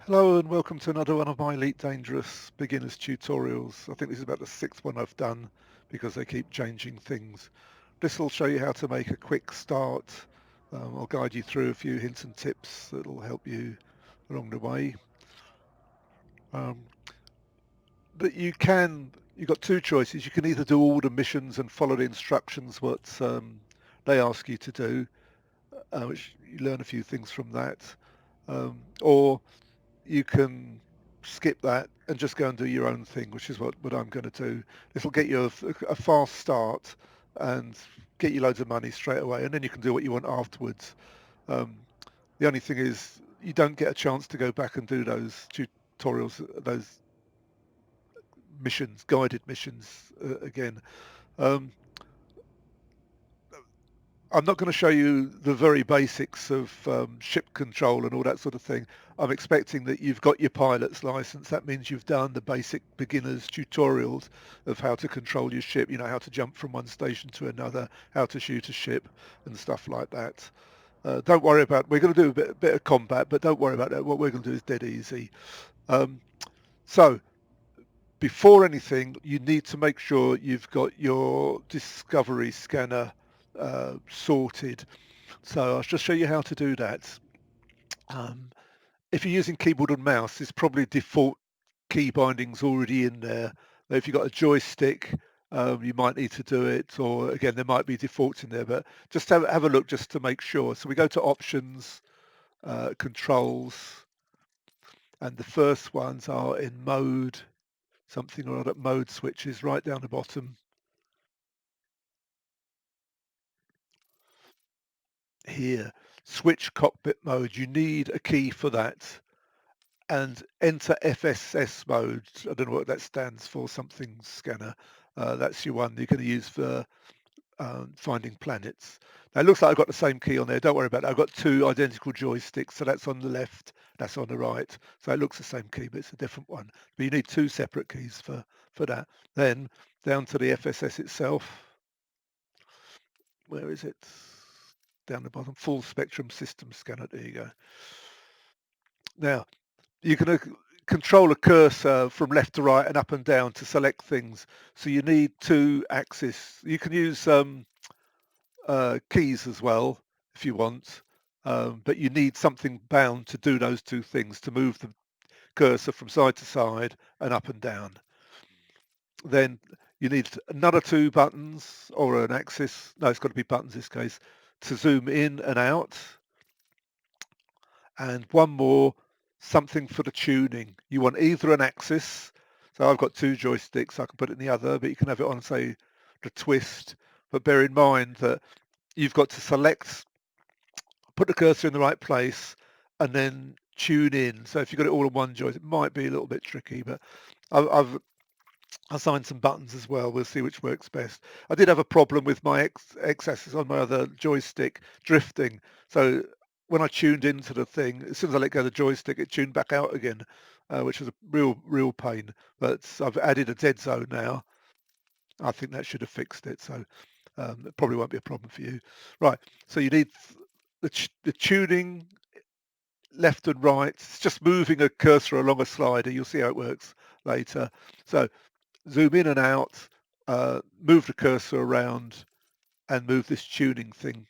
Hello and welcome to another one of my Elite Dangerous beginners tutorials. I think this is about the sixth one I've done because they keep changing things. This will show you how to make a quick start. I'll guide you through a few hints and tips that will help you along the way. Um, but you've got two choices. You can either do all the missions and follow the instructions what they ask you to do, which you learn a few things from that, or you can skip that and just go and do your own thing, which is what I'm going to do. This will get you a fast start and get you loads of money straight away, and then you can do what you want afterwards. Um, the only thing is you don't get a chance to go back and do those tutorials, those missions, guided missions again. Um, I'm not going to show you the very basics of ship control and all that sort of thing. I'm expecting that you've got your pilot's license. That means you've done the basic beginner's tutorials of how to control your ship, how to jump from one station to another, how to shoot a ship and stuff like that. Don't worry about, we're going to do a bit of combat, but don't worry about that. What we're going to do is dead easy. Um, so before anything, you need to make sure you've got your discovery scanner sorted. So I'll just show you how to do that. Um, if you're using keyboard and mouse, there's probably default key bindings already in there. If you've got a joystick, you might need to do it, or again, there might be defaults in there, but just have a look just to make sure. So we go to options, controls, and the first ones are in mode, something or other, mode switches right down the bottom here. Switch cockpit mode, you need a key for that. And enter FSS mode. I don't know what that stands for, something scanner. That's your one you're going to use for finding planets. Now it looks like I've got the same key on there. Don't worry about that. I've got two identical joysticks. So that's on the left, that's on the right. So it looks the same key, but it's a different one. But you need two separate keys for that. Then down to the FSS itself. Where is it? Down the bottom, full spectrum system scanner. There you go. Now, you can control a cursor from left to right and up and down to select things. So you need two axes. You can use keys as well if you want, but you need something bound to do those two things, to move the cursor from side to side and up and down. Then you need another two buttons or an axis. No, it's got to be buttons in this case, to zoom in and out, and one more, something for the tuning. You want either an axis, so I've got two joysticks, so I can put it in the other, but you can have it on, say, the twist. But bear in mind that you've got to select, put the cursor in the right place, and then tune in. So if you've got it all on one joystick, it might be a little bit tricky, but I've assigned some buttons as well. We'll see which works best. I did have a problem with my X-axis on my other joystick drifting. So when I tuned into the thing, as soon as I let go of the joystick, it tuned back out again, which was a real pain. But I've added a dead zone now. I think that should have fixed it. So it probably won't be a problem for you. Right. So you need the tuning left and right. It's just moving a cursor along a slider. You'll see how it works later. So zoom in and out, move the cursor around and move this tuning thing.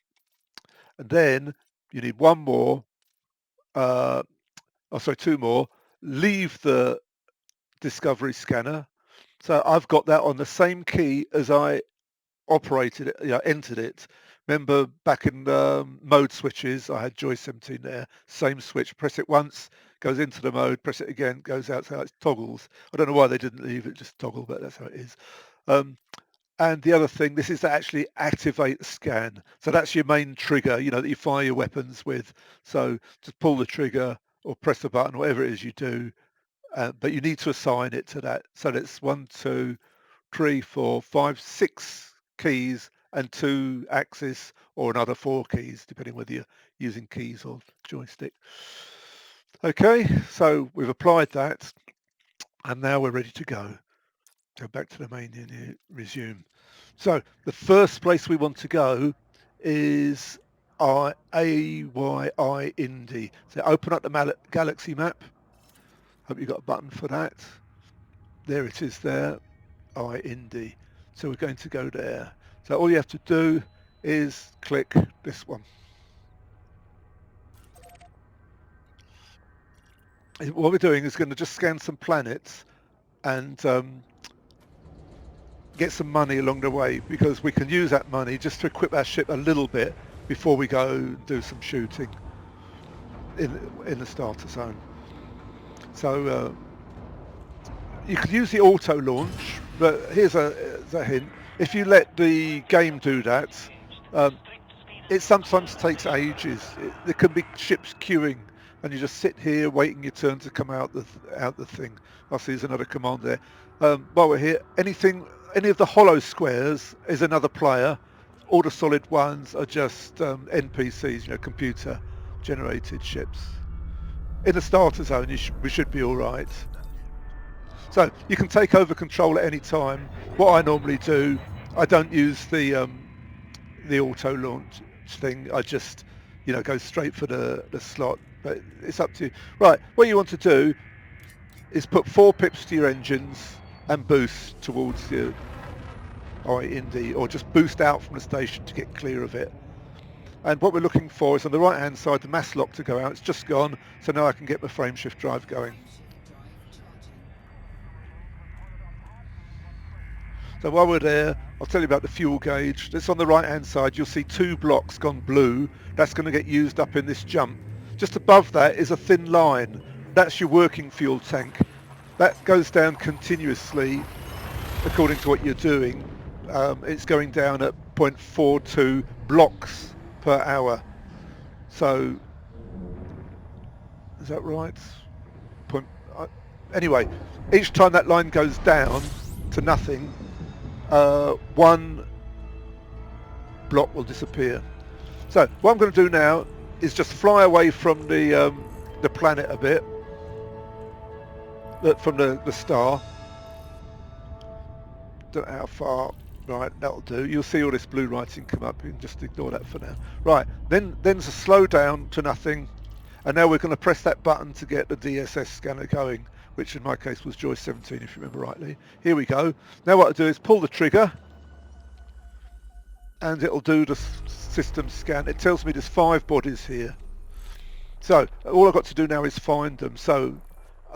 And then you need one more, two more, leave the discovery scanner. So I've got that on the same key as I operated it, entered it. Remember back in mode switches, I had Joy 17 there, same switch, press it once, goes into the mode, press it again, goes out, so it toggles. I don't know why they didn't leave it just toggle, but that's how it is. And the other thing, this is to actually activate the scan. So that's your main trigger, that you fire your weapons with. So just pull the trigger or press the button, whatever it is you do. But you need to assign it to that. So that's 1, 2, 3, 4, 5, 6 keys and two axes or another four keys, depending whether you're using keys or joystick. Okay, so we've applied that and now we're ready to go. Go back to the main menu, resume. So the first place we want to go is AYI Indy. So open up the galaxy map. Hope you got a button for that. There it is there, I Indy. So we're going to go there. So all you have to do is click this one. What we're doing is going to just scan some planets and get some money along the way, because we can use that money just to equip our ship a little bit before we go and do some shooting in the starter zone. So you could use the auto launch, but here's a hint. If you let the game do that, it sometimes takes ages. There can be ships queuing, and you just sit here waiting your turn to come out the thing. I see there's another command there. While we're here, any of the hollow squares is another player. All the solid ones are just NPCs, computer generated ships. In the starter zone, we should be all right. So you can take over control at any time. What I normally do, I don't use the auto launch thing. I just, go straight for the slot. But it's up to you. Right, what you want to do is put 4 pips to your engines and boost towards your Indy, or just boost out from the station to get clear of it. And what we're looking for is on the right hand side, the mass lock to go out. It's just gone, so now I can get my frame shift drive going. So while we're there, I'll tell you about the fuel gauge. That's on the right hand side. You'll see 2 blocks gone blue. That's going to get used up in this jump. Just above that is a thin line. That's your working fuel tank. That goes down continuously according to what you're doing. It's going down at 0.42 blocks per hour. So is that right? Anyway, each time that line goes down to nothing, 1 block will disappear. So what I'm going to do now is just fly away from the planet a bit, from the star. Don't know how far. Right, that'll do. You'll see all this blue writing come up. You can just ignore that for now. Right, then there's a slow down to nothing, and now we're going to press that button to get the DSS scanner going, which in my case was Joyce 17, if you remember rightly. Here we go. Now what I'll do is pull the trigger, and it'll do the system scan. It tells me there's 5 bodies here. So all I've got to do now is find them. So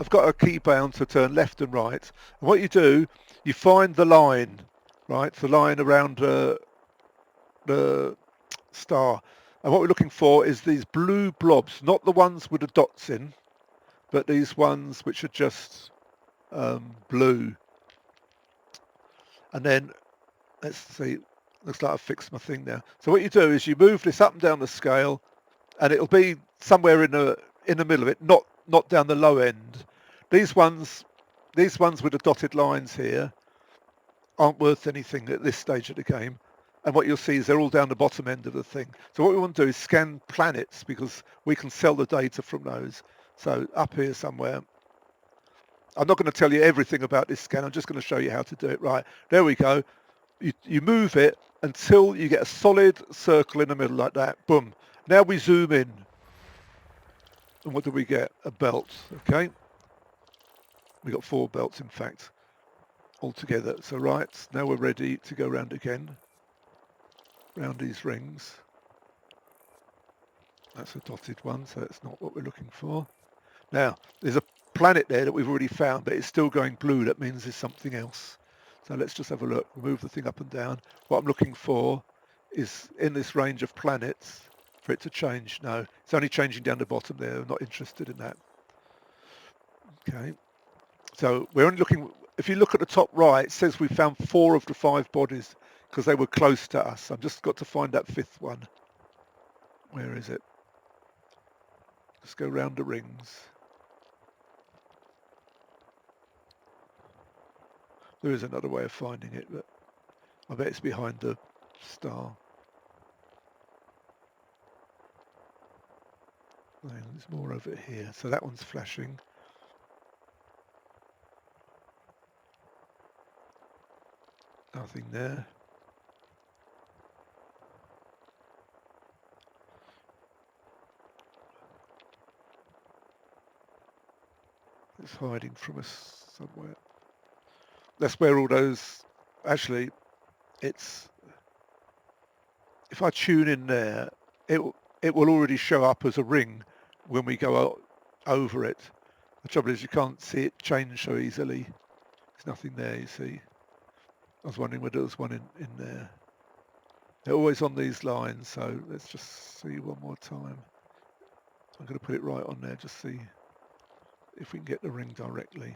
I've got a key bound to turn left and right. And what you do, you find the line, right? The line around the star. And what we're looking for is these blue blobs, not the ones with the dots in, but these ones which are just blue. And then, let's see, looks like I've fixed my thing now. So what you do is you move this up and down the scale, and it'll be somewhere in the middle of it, not down the low end. These ones with the dotted lines here aren't worth anything at this stage of the game. And what you'll see is they're all down the bottom end of the thing. So what we want to do is scan planets, because we can sell the data from those. So up here somewhere. I'm not going to tell you everything about this scan. I'm just going to show you how to do it. Right, there we go. You move it until you get a solid circle in the middle like that. Boom. Now we zoom in. And what do we get? A belt. Okay. We got 4 belts, in fact, altogether. So right, now we're ready to go round again. Round these rings. That's a dotted one, so that's not what we're looking for. Now, there's a planet there that we've already found, but it's still going blue. That means there's something else. So let's just have a look. We'll move the thing up and down. What I'm looking for is in this range of planets for it to change. No, it's only changing down the bottom there. I'm not interested in that. Okay. So we're only looking, if you look at the top right, it says we found 4 of the 5 bodies because they were close to us. I've just got to find that 5th one. Where is it? Let's go round the rings. There is another way of finding it, but I bet it's behind the star. There's more over here. So that one's flashing. Nothing there. It's hiding from us somewhere. That's where all those... Actually, it's... If I tune in there, it will already show up as a ring when we go over it. The trouble is you can't see it change so easily. There's nothing there, you see. I was wondering whether there was one in there. They're always on these lines, so let's just see one more time. I'm going to put it right on there, just see if we can get the ring directly.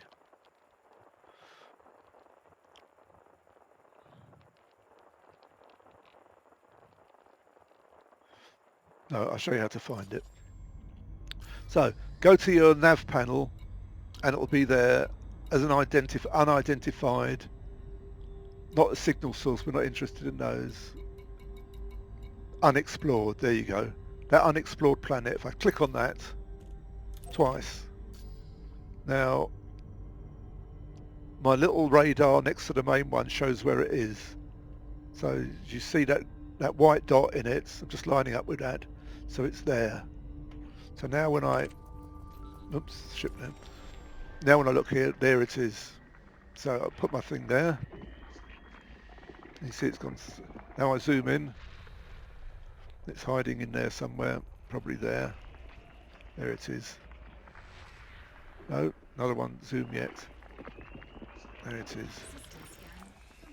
No, I'll show you how to find it. So go to your nav panel and it'll be there as an unidentified, not a signal source, we're not interested in those. Unexplored, there you go. That unexplored planet, if I click on that twice, now my little radar next to the main one shows where it is. So you see that white dot in it, I'm just lining up with that, so it's there. So now when I, oops, ship there. Now when I look here, there it is. So I'll put my thing there. You see it's gone, now I zoom in. It's hiding in there somewhere, probably there. There it is. No, another one, zoom yet. There it is.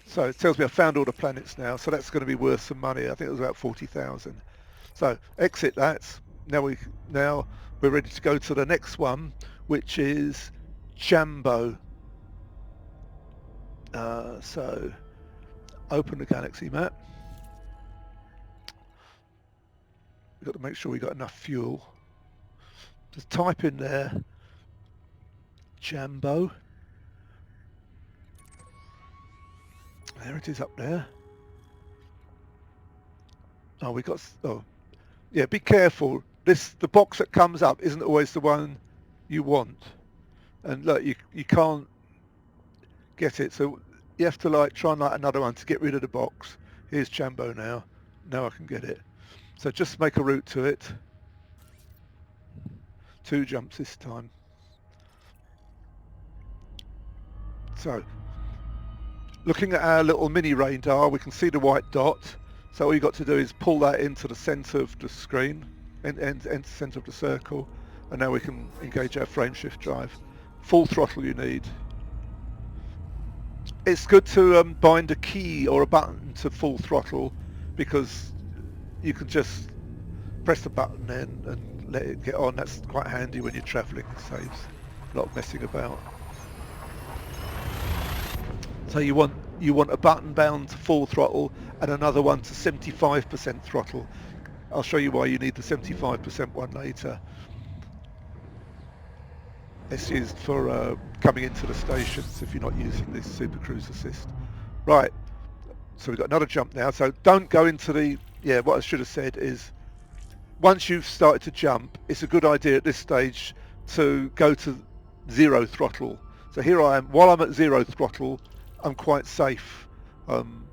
So it tells me I've found all the planets now, so that's going to be worth some money. I think it was about 40,000. So exit that. Now we're ready to go to the next one, which is Jambo. So open the galaxy map. We've got to make sure we've got enough fuel. Just type in there Jambo. There it is up there. Oh, we got, oh, yeah, be careful. The box that comes up isn't always the one you want. And look, you can't get it. So you have to try and light another one to get rid of the box. Here's Jambo now. Now I can get it. So just make a route to it. 2 jumps this time. So looking at our little mini radar, we can see the white dot. So all you've got to do is pull that into the centre of the screen, and centre of the circle, and now we can engage our frame shift drive. Full throttle you need. It's good to bind a key or a button to full throttle, because you can just press the button then and let it get on. That's quite handy when you're travelling. It saves a lot of messing about. So you want a button bound to full throttle and another one to 75% throttle. I'll show you why you need the 75% one later. It's used for coming into the stations if you're not using this Super Cruise Assist. Right, so we've got another jump now. So don't go into the, what I should have said is, once you've started to jump, it's a good idea at this stage to go to 0 throttle. So here I am, while I'm at 0 throttle, I'm quite safe. I'm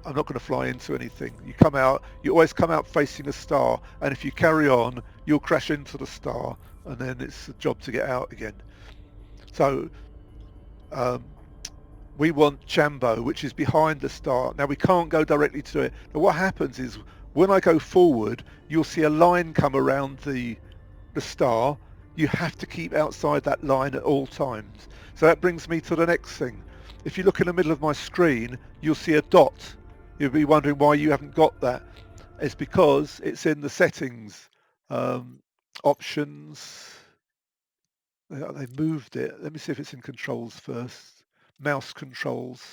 not going to fly into anything. You always come out facing a star, and if you carry on, you'll crash into the star, and then it's a job to get out again. So we want Jambo, which is behind the star. Now we can't go directly to it. Now what happens is, when I go forward, you'll see a line come around the star. You have to keep outside that line at all times. So that brings me to the next thing. If you look in the middle of my screen, you'll see a dot. You'll be wondering why you haven't got that. It's because it's in the settings, options. They've moved it. Let me see if it's in controls first. Mouse controls.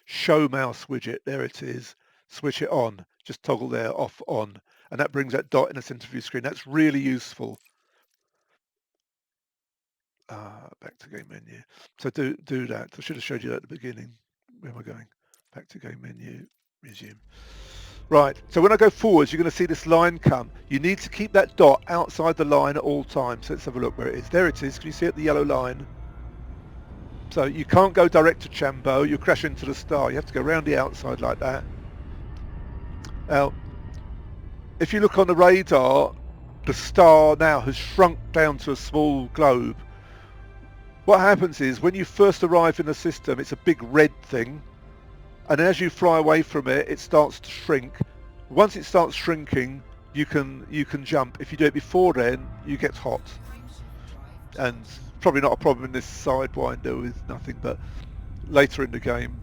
Show mouse widget. There it is. Switch it on. Just toggle there, off, on. And that brings that dot in the center of your screen. That's really useful. Back to game menu. So do that. I should have showed you that at the beginning. Where am I going? Back to game menu, resume. Right, so when I go forwards, you're going to see this line come. You need to keep that dot outside the line at all times. So let's have a look where it is. There it is. Can you see it, the yellow line? So you can't go direct to Jambo. You'll crash into the star. You have to go around the outside like that. Now, if you look on the radar, the star now has shrunk down to a small globe. What happens is when you first arrive in the system, it's a big red thing, and as you fly away from it, it starts to shrink. Once it starts shrinking, you can jump. If you do it before then, you get hot, and probably not a problem in this Sidewinder with nothing, but later in the game,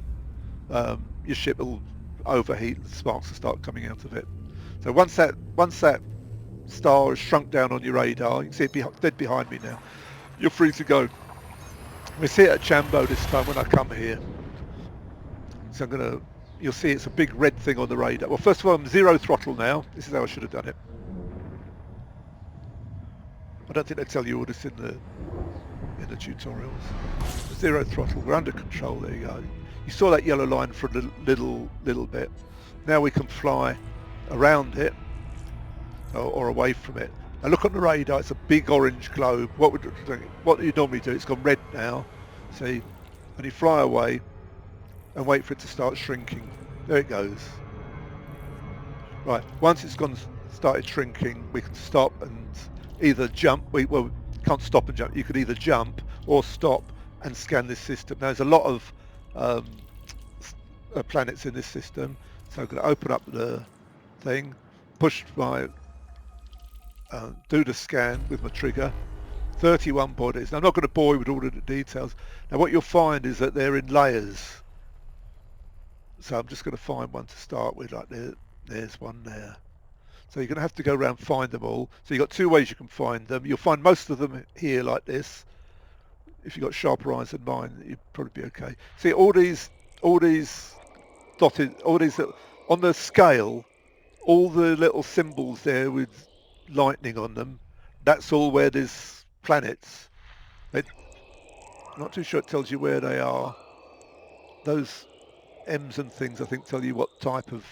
your ship will overheat and sparks will start coming out of it. So once that star has shrunk down on your radar, you can see it dead behind me now, you're free to go. We see it at Chambo this time when I come here. So you'll see it's a big red thing on the radar. Well, first of all, I'm zero throttle now. This is how I should have done it. I don't think they tell you all this in the tutorials. Zero throttle, we're under control, there you go. You saw that yellow line for a little bit. Now we can fly around it or away from it. Now look on the radar, it's a big orange globe. What you normally do, it's gone red now, see, and you fly away and wait for it to start shrinking. There it goes. Right, once it's started shrinking, we can stop and either jump. Well, can't stop and jump. You could either jump or stop and scan this system. Now, there's a lot of planets in this system, so I'm going to open up the thing, push my, do the scan with my trigger. 31 bodies. Now, I'm not going to bore you with all of the details. Now, what you'll find is that they're in layers. So I'm just going to find one to start with, like there's one there. So you're going to have to go around and find them all. So you've got two ways you can find them. You'll find most of them here like this. If you've got sharper eyes than mine, you'd probably be okay. See all these dotted, on the scale, all the little symbols there with lightning on them, that's all where there's planets. I'm not too sure it tells you where they are. Those M's and things, I think, tell you what type of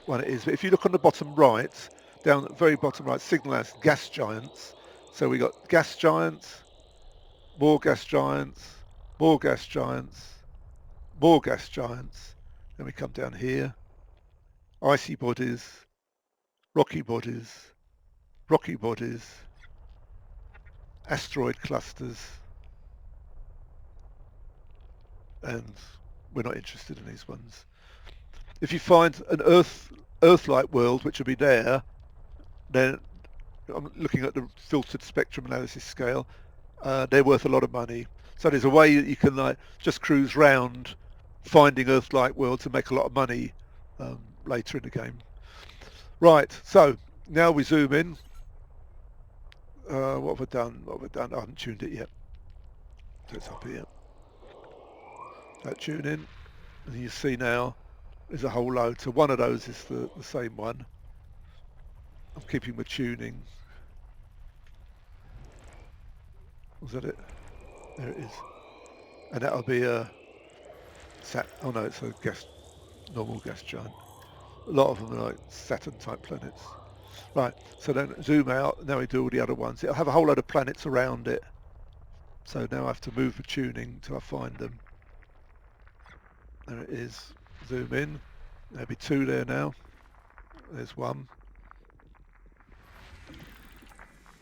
one it is. But if you look on the bottom right, down at the very bottom right, signal as gas giants. So we got gas giants, more gas giants, more gas giants, more gas giants. Then we come down here, icy bodies, rocky bodies, rocky bodies, asteroid clusters, and we're not interested in these ones. If you find an Earth-like world, which will be there, then I'm looking at the filtered spectrum analysis scale, they're worth a lot of money. So there's a way that you can just cruise round finding Earth-like worlds and make a lot of money later in the game. Right, so now we zoom in. What have I done? I haven't tuned it yet. So it's up here. That tune in, and you see now there's a whole load. So one of those is the same one. I'm keeping my tuning. Was that it? There it is. And that'll be a oh no, it's a normal gas giant. A lot of them are like Saturn type planets. Right, so then zoom out, now we do all the other ones. It'll have a whole load of planets around it. So now I have to move the tuning until I find them. There it is. Zoom in. There'll be two there now. There's one.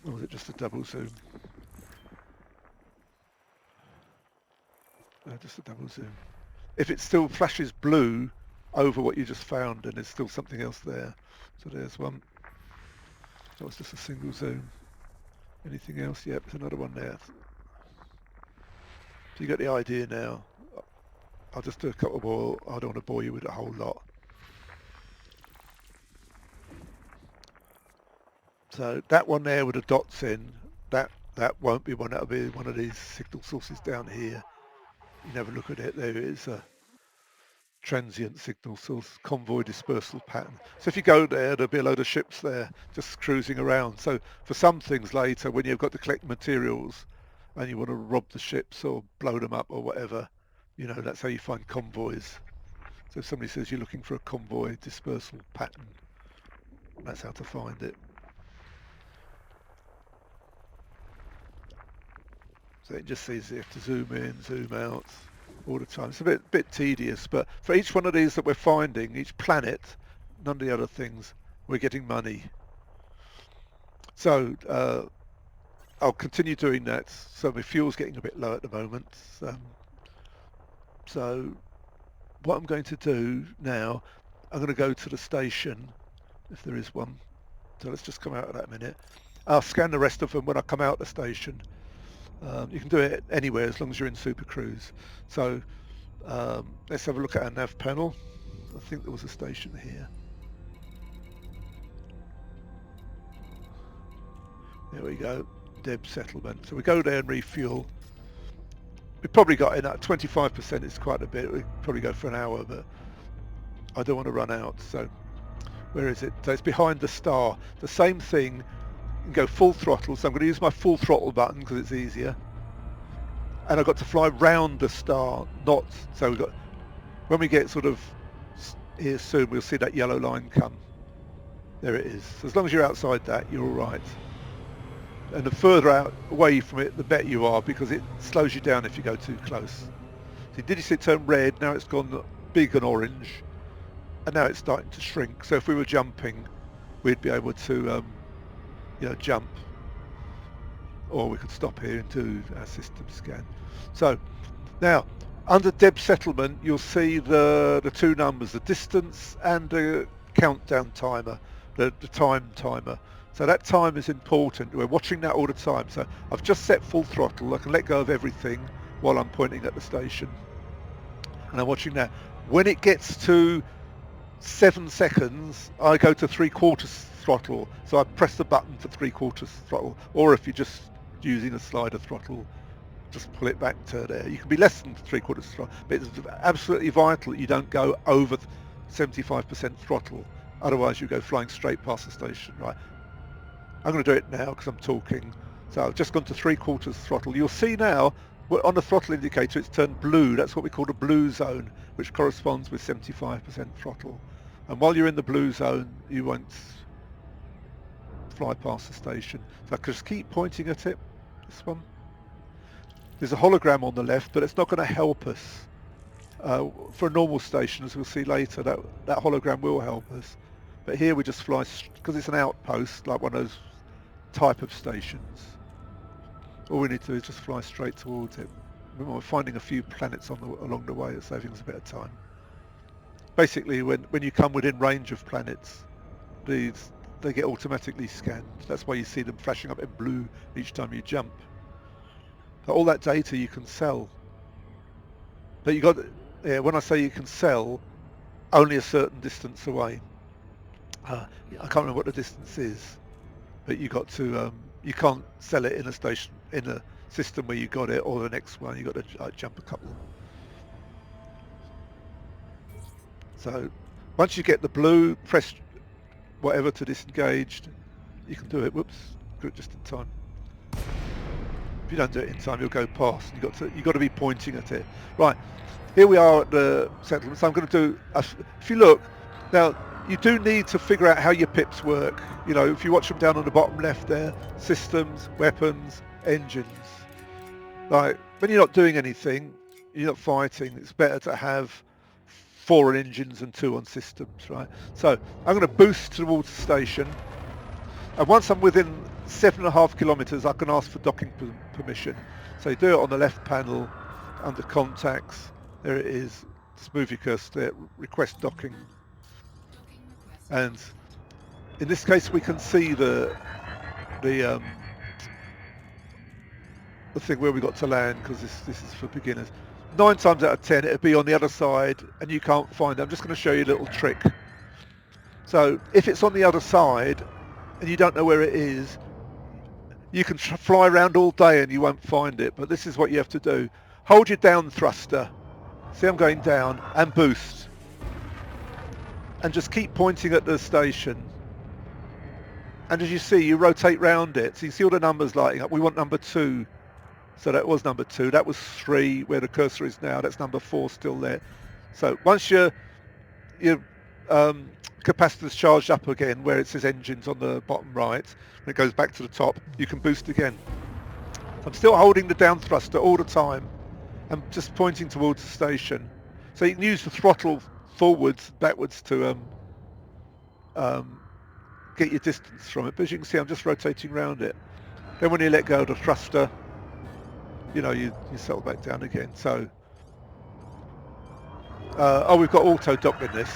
Or was it just a double zoom? No, just a double zoom. If it still flashes blue over what you just found, then there's still something else there. So there's one. That was just a single zoom. Anything else? Yep, there's another one there. So you get the idea now. I'll just do a couple more. I don't want to bore you with a whole lot. So that one there with the dots in, that won't be one. That'll be one of these signal sources down here. You never look at it. There it is. A transient signal source, convoy dispersal pattern. So if you go there, there'll be a load of ships there just cruising around. So for some things later, when you've got to collect materials and you want to rob the ships or blow them up or whatever, you know, that's how you find convoys. So if somebody says you're looking for a convoy dispersal pattern, that's how to find it. So it just says you have to zoom in, zoom out all the time. It's a bit tedious, but for each one of these that we're finding, each planet, none of the other things, we're getting money. So I'll continue doing that. So my fuel's getting a bit low at the moment. So what I'm going to do now, I'm going to go to the station, if there is one. So let's just come out of that a minute. I'll scan the rest of them when I come out the station. You can do it anywhere as long as you're in Super Cruise. So let's have a look at our nav panel. I think there was a station here. There we go, Deb Settlement. So we go there and refuel. We've probably got in at 25%, it's quite a bit. We probably go for an hour, but I don't want to run out. So where is it? So it's behind the star. The same thing, you can go full throttle. So I'm going to use my full throttle button because it's easier. And I've got to fly round the star, not, so we've got, when we get sort of here soon, we'll see that yellow line come. There it is. So as long as you're outside that, you're all right. And the further out away from it, the better you are, because it slows you down if you go too close. So did you see it turn red? Now it's gone big and orange, and now it's starting to shrink. So if we were jumping, we'd be able to, jump, or we could stop here and do our system scan. So now under Deb Settlement, you'll see the two numbers, the distance and the countdown timer, the time timer. So that time is important. We're watching that all the time. So I've just set full throttle. I can let go of everything while I'm pointing at the station. And I'm watching that. When it gets to 7 seconds, I go to 3/4 throttle. So I press the button for 3/4 throttle. Or if you're just using a slider throttle, just pull it back to there. You can be less than 3/4 throttle, but it's absolutely vital that you don't go over 75% throttle. Otherwise you go flying straight past the station, right? I'm going to do it now because I'm talking. So I've just gone to 3/4 throttle. You'll see now on the throttle indicator it's turned blue. That's what we call the blue zone, which corresponds with 75% throttle. And while you're in the blue zone, you won't fly past the station. So I can just keep pointing at it, this one. There's a hologram on the left, but it's not going to help us. For a normal station, as we'll see later, that hologram will help us. But here we just fly, because it's an outpost, like one of those type of stations. All we need to do is just fly straight towards it. We're finding a few planets along the way, it's saving us a bit of time. Basically, when you come within range of planets, they get automatically scanned. That's why you see them flashing up in blue each time you jump. But all that data you can sell. But when I say you can sell, only a certain distance away. I can't remember what the distance is, but you can't sell it in a station, in a system where you got it, or the next one you got to jump a couple. So once you get the blue, press whatever to disengage. You can do it. Whoops, do it just in time. If you don't do it in time, you'll go past. You've got to be pointing at it. Right, here we are at the settlement. So I'm going to do. If you look now, you do need to figure out how your pips work. You know, if you watch them down on the bottom left there, systems, weapons, engines. Like when you're not doing anything, you're not fighting. It's better to have 4 on engines and 2 on systems, right? So I'm going to boost towards the station, and once I'm within 7.5 kilometers, I can ask for docking permission. So you do it on the left panel under contacts. There it is. Just move your cursor there. Request docking. And in this case, we can see the thing where we got to land, because this is for beginners. 9 times out of 10, it'll be on the other side, and you can't find it. I'm just going to show you a little trick. So if it's on the other side, and you don't know where it is, you can fly around all day and you won't find it. But this is what you have to do. Hold your down thruster. See, I'm going down, and boost. And just keep pointing at the station. And as you see, you rotate round it. So you see all the numbers lighting up. We want number 2. So that was number 2. That was 3, where the cursor is now. That's number 4 still there. So once your capacitor's charged up again, where it says engines on the bottom right, and it goes back to the top, you can boost again. I'm still holding the down thruster all the time. I'm just pointing towards the station. So you can use the throttle forwards, backwards to get your distance from it. But as you can see, I'm just rotating around it. Then when you let go of the thruster, you know, you settle back down again. So, oh, we've got auto dock in this.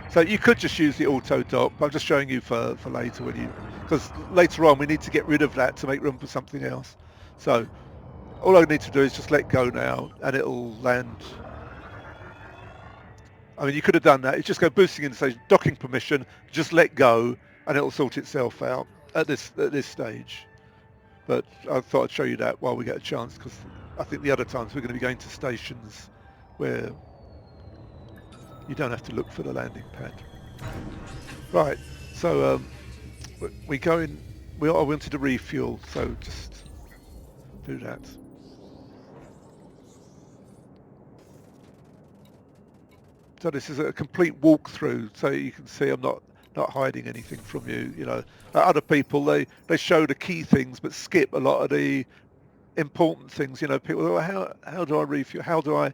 So you could just use the auto dock. I'm just showing you for later when you, because later on we need to get rid of that to make room for something else. So all I need to do is just let go now and it'll land. I mean, you could have done that. You just go boosting in the stage, docking permission, just let go and it'll sort itself out at this stage. But I thought I'd show you that while we get a chance, because I think the other times we're going to be going to stations where you don't have to look for the landing pad. Right, so we go in, I wanted to refuel, so just do that. So this is a complete walkthrough, so you can see I'm not hiding anything from you. You know, other people they show the key things but skip a lot of the important things. You know, people, oh, how do I refuel? How do I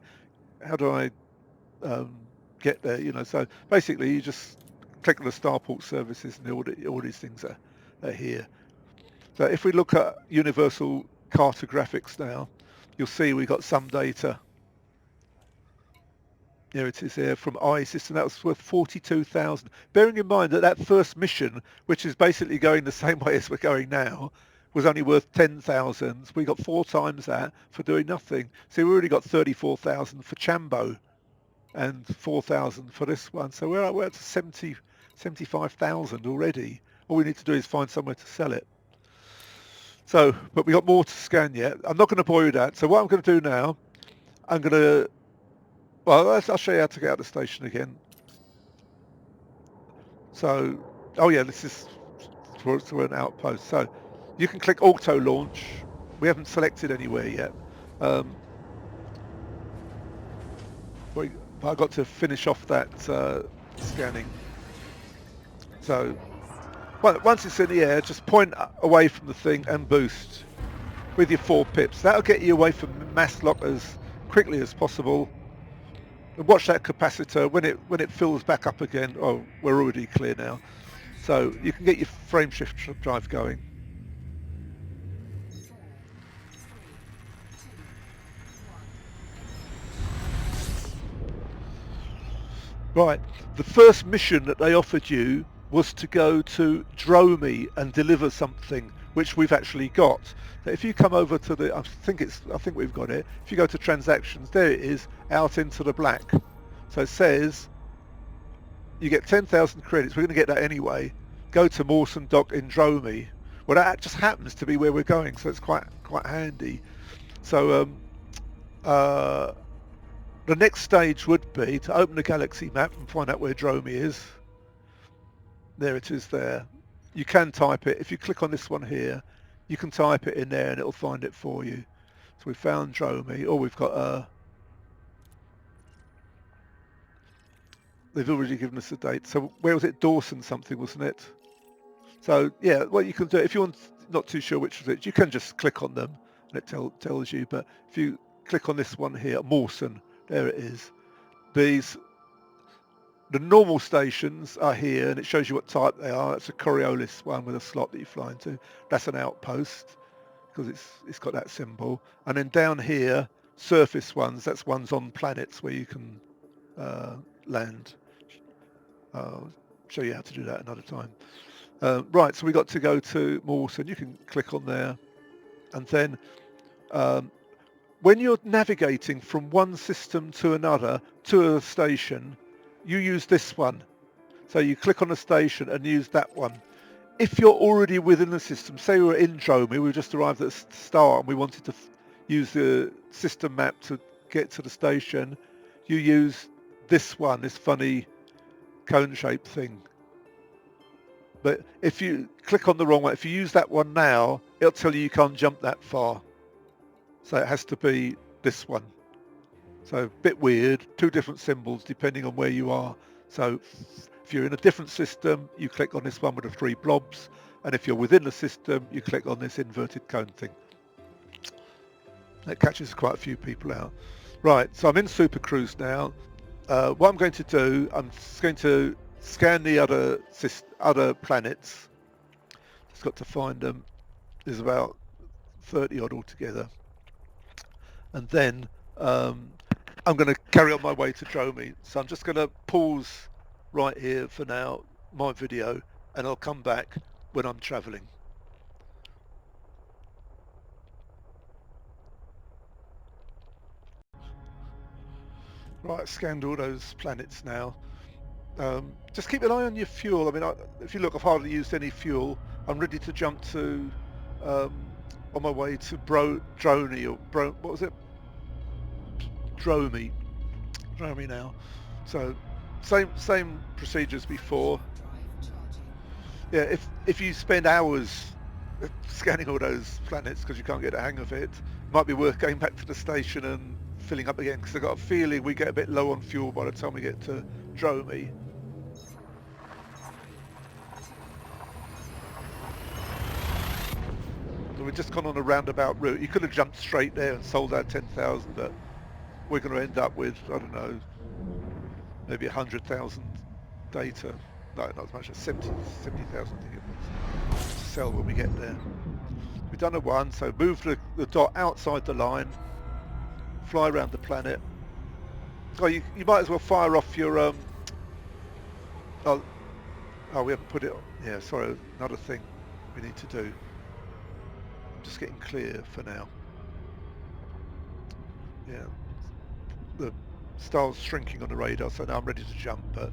get there? You know, so basically you just click on the starport services and all these things are here. So if we look at universal cartographics now, you'll see we got some data. Here it is here from ISIS, and that was worth 42,000. Bearing in mind that that first mission, which is basically going the same way as we're going now, was only worth 10,000. We got 4 times that for doing nothing. So we already got 34,000 for Chambo and 4,000 for this one. So we're at 75,000 already. All we need to do is find somewhere to sell it. So, but we got more to scan yet. I'm not going to bore you with that. So what I'm going to do now, I'm going to, well, I'll show you how to get out of the station again. So, oh yeah, this is for an outpost. So you can click auto launch. We haven't selected anywhere yet. But I got to finish off that scanning. So once it's in the air, just point away from the thing and boost with your 4 pips. That'll get you away from mass lock as quickly as possible. And watch that capacitor when it fills back up again. Oh, we're already clear now. So you can get your frame shift drive going. Right, the first mission that they offered you was to go to Dromi and deliver something, which we've actually got. So if you come over to the, I think we've got it. If you go to transactions, there it is, out into the black. So it says you get 10,000 credits. We're going to get that anyway. Go to Mawson Dock in Dromi. Well, that just happens to be where we're going, so it's quite handy. So the next stage would be to open the galaxy map and find out where Dromi is. There it is there. You can type it. If you click on this one here, you can type it in there and it'll find it for you. So we found Dromi. Oh, we've got they've already given us a date. So where was it? Dawson something, wasn't it? So yeah, what you can do, if you're not too sure which was it, you can just click on them and it tells you. But if you click on this one here, Mawson, there it is. The normal stations are here, and it shows you what type they are. It's a Coriolis one with a slot that you fly into. That's an outpost because it's got that symbol. And then down here, surface ones. That's ones on planets where you can land. I'll show you how to do that another time. Right, so we got to go to Mawson. You can click on there, and then when you're navigating from one system to another to a station, you use this one. So you click on a station and use that one. If you're already within the system, say we were in Dromi, we just arrived at the start and we wanted to use the system map to get to the station, you use this one, this funny cone-shaped thing. But if you click on the wrong one, if you use that one now, it'll tell you can't jump that far. So it has to be this one. So a bit weird, 2 different symbols depending on where you are. So if you're in a different system, you click on this one with the 3 blobs. And if you're within the system, you click on this inverted cone thing. That catches quite a few people out. Right, so I'm in Super Cruise now. What I'm going to do, I'm just going to scan the other planets. Just got to find them. There's about 30 odd altogether. And then I'm going to carry on my way to Dromi. So I'm just going to pause right here for now, my video, and I'll come back when I'm traveling. Right, scanned all those planets now. Just keep an eye on your fuel. I mean, if you look, I've hardly used any fuel. I'm ready to jump to, on my way to Drony, or what was it? Dromi now. So same procedure as before. Yeah, if you spend hours scanning all those planets because you can't get a hang of it, it might be worth going back to the station and filling up again, because I've got a feeling we get a bit low on fuel by the time we get to Dromi. So we've just gone on a roundabout route. You could have jumped straight there and sold out 10,000, but we're going to end up with, I don't know, maybe 100,000 data. No, not as much as 70,000 I think it was, to sell when we get there. We've done a one, so move the dot outside the line, fly around the planet. So you might as well fire off your oh, we haven't put it on. Yeah, sorry, another thing we need to do. I'm just getting clear for now. Yeah, the star's shrinking on the radar, so now I'm ready to jump, but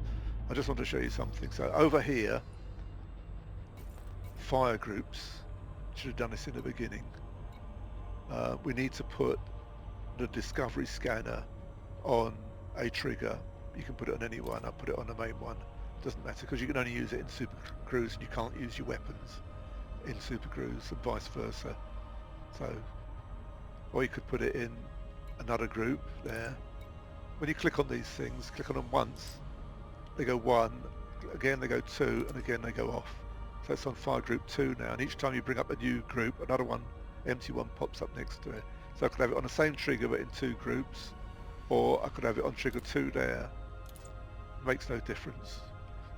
I just want to show you something. So over here, fire groups, should have done this in the beginning. We need to put the discovery scanner on a trigger. You can put it on any one. I'll put it on the main one. Doesn't matter, because you can only use it in Super Cruise and you can't use your weapons in Super Cruise, and vice versa. So, or you could put it in another group there. When you click on these things, click on them once, they go 1, again they go 2, and again they go off. So it's on fire group 2 now, and each time you bring up a new group, another one, empty one, pops up next to it. So I could have it on the same trigger but in 2 groups, or I could have it on trigger 2 there. Makes no difference.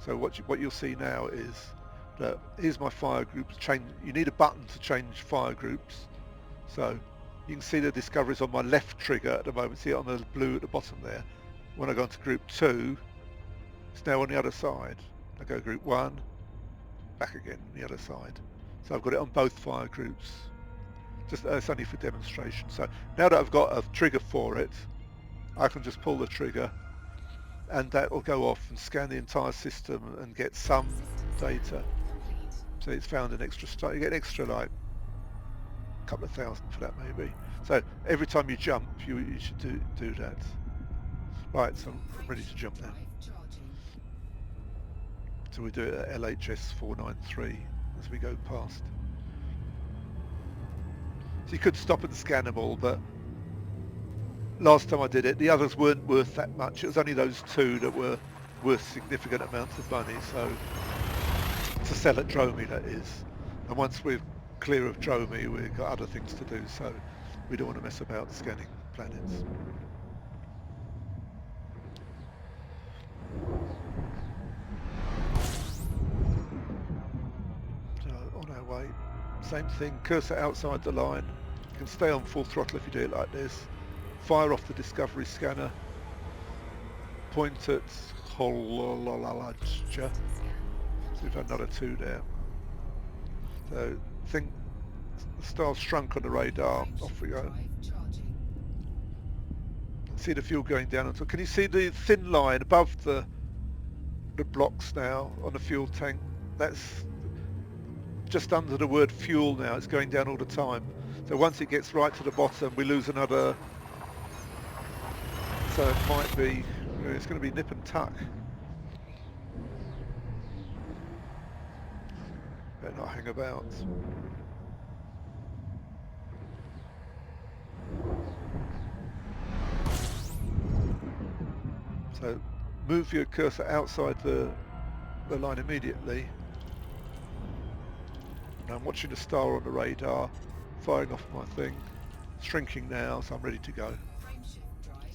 So what you'll see now is that here's my fire groups. You need a button to change fire groups. So you can see the discoveries on my left trigger at the moment. See it on the blue at the bottom there. When I go into group 2, it's now on the other side. I go group 1, back again on the other side. So I've got it on both fire groups. Just it's only for demonstration. So now that I've got a trigger for it, I can just pull the trigger, and that will go off and scan the entire system and get some data. So it's found an extra star. You get an extra, like, a couple of thousand for that maybe. So every time you jump, you should do that. Right, so I'm ready to jump now. So we do it at LHS 493 as we go past. So you could stop and scan them all, but last time I did it, the others weren't worth that much. It was only those 2 that were worth significant amounts of money, so to sell at Dromi, that is. And once we're clear of Dromi, we've got other things to do, so we don't want to mess about scanning planets. So on our way, same thing, cursor outside the line. You can stay on full throttle if you do it like this. Fire off the discovery scanner, point at Hololalaja. So we've had another 2 there. So think the star's shrunk on the radar, off we go. See the fuel going down. So can you see the thin line above the blocks now on the fuel tank? That's just under the word fuel now. It's going down all the time. So once it gets right to the bottom, we lose another. So it might be, it's going to be nip and tuck. Better not hang about. So move your cursor outside the line immediately. And I'm watching the star on the radar, firing off my thing, shrinking now, so I'm ready to go.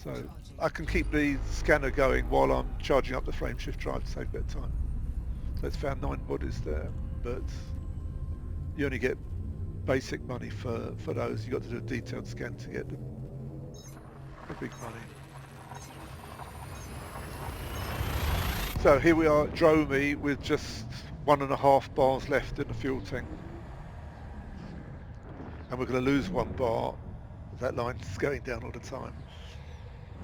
So I can keep the scanner going while I'm charging up the frameshift drive to save a bit of time. So it's found 9 bodies there, but you only get basic money for those. You got to do a detailed scan to get the big money. So here we are at Dromi with just 1.5 bars left in the fuel tank. And we're going to lose 1 bar. That line's going down all the time.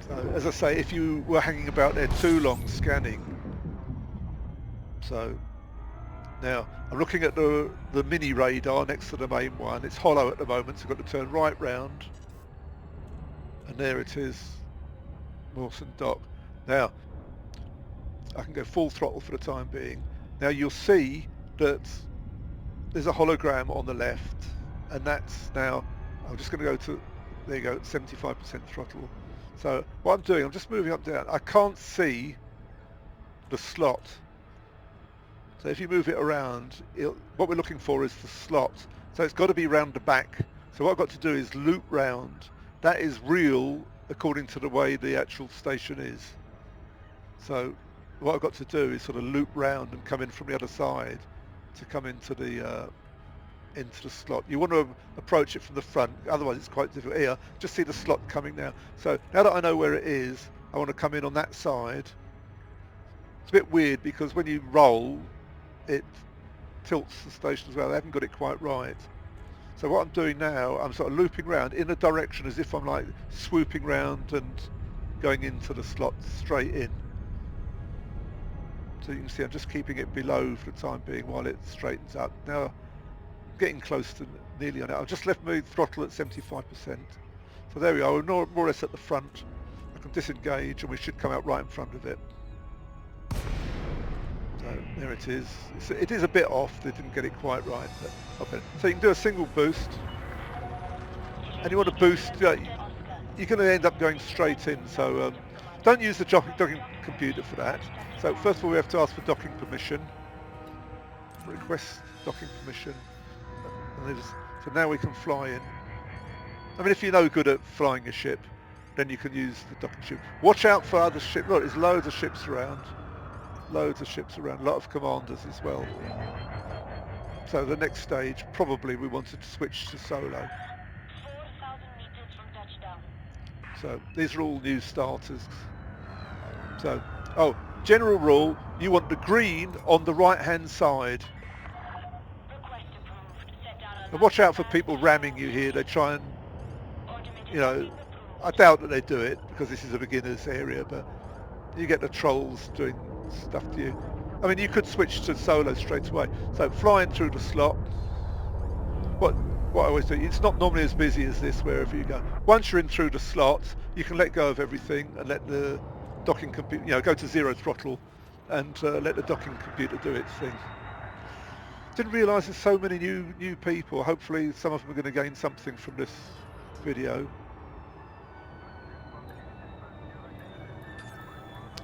So as I say, if you were hanging about there too long scanning, so now I'm looking at the mini radar next to the main one. It's hollow at the moment, so I've got to turn right round. And there it is, Mawson Dock. Now, I can go full throttle for the time being. Now you'll see that there's a hologram on the left, and that's now, I'm just going to go to, there you go, 75% throttle. So what I'm doing, I'm just moving up down. I can't see the slot. So if you move it around, what we're looking for is the slot. So it's got to be round the back. So what I've got to do is loop round. That is real according to the way the actual station is. So what I've got to do is sort of loop round and come in from the other side to come into the slot. You want to approach it from the front, otherwise it's quite difficult. Here, just see the slot coming now. So now that I know where it is, I want to come in on that side. It's a bit weird because when you roll, it tilts the station as well. I haven't got it quite right. So what I'm doing now, I'm sort of looping round in a direction as if I'm like swooping round and going into the slot straight in. So you can see I'm just keeping it below for the time being while it straightens up. Now I'm getting close to nearly on it. I've just left my throttle at 75%. So there we are, we're more or less at the front. I can disengage and we should come out right in front of it. So there it is. It is a bit off, they didn't get it quite right. But okay. So you can do a single boost. And you want to boost, you're going to end up going straight in. So don't use the docking computer for that. So first of all we have to ask for docking permission. Request docking permission. So now we can fly in. I mean, if you're no good at flying a ship, then you can use the docking ship. Watch out for other ships. Look, there's loads of ships around. Loads of ships around, a lot of commanders as well. So the next stage, probably we wanted to switch to solo. 4,000 meters from touchdown. So these are all new starters. So, general rule, you want the green on the right-hand side. And watch out for people ramming you here. They try and, I doubt that they do it because this is a beginner's area, but you get the trolls doing stuff to you. I mean, you could switch to solo straight away. So flying through the slot, what I always do, it's not normally as busy as this wherever you go. Once you're in through the slot, you can let go of everything and let the docking computer, go to 0 throttle and let the docking computer do its thing. Didn't realise there's so many new people. Hopefully some of them are going to gain something from this video.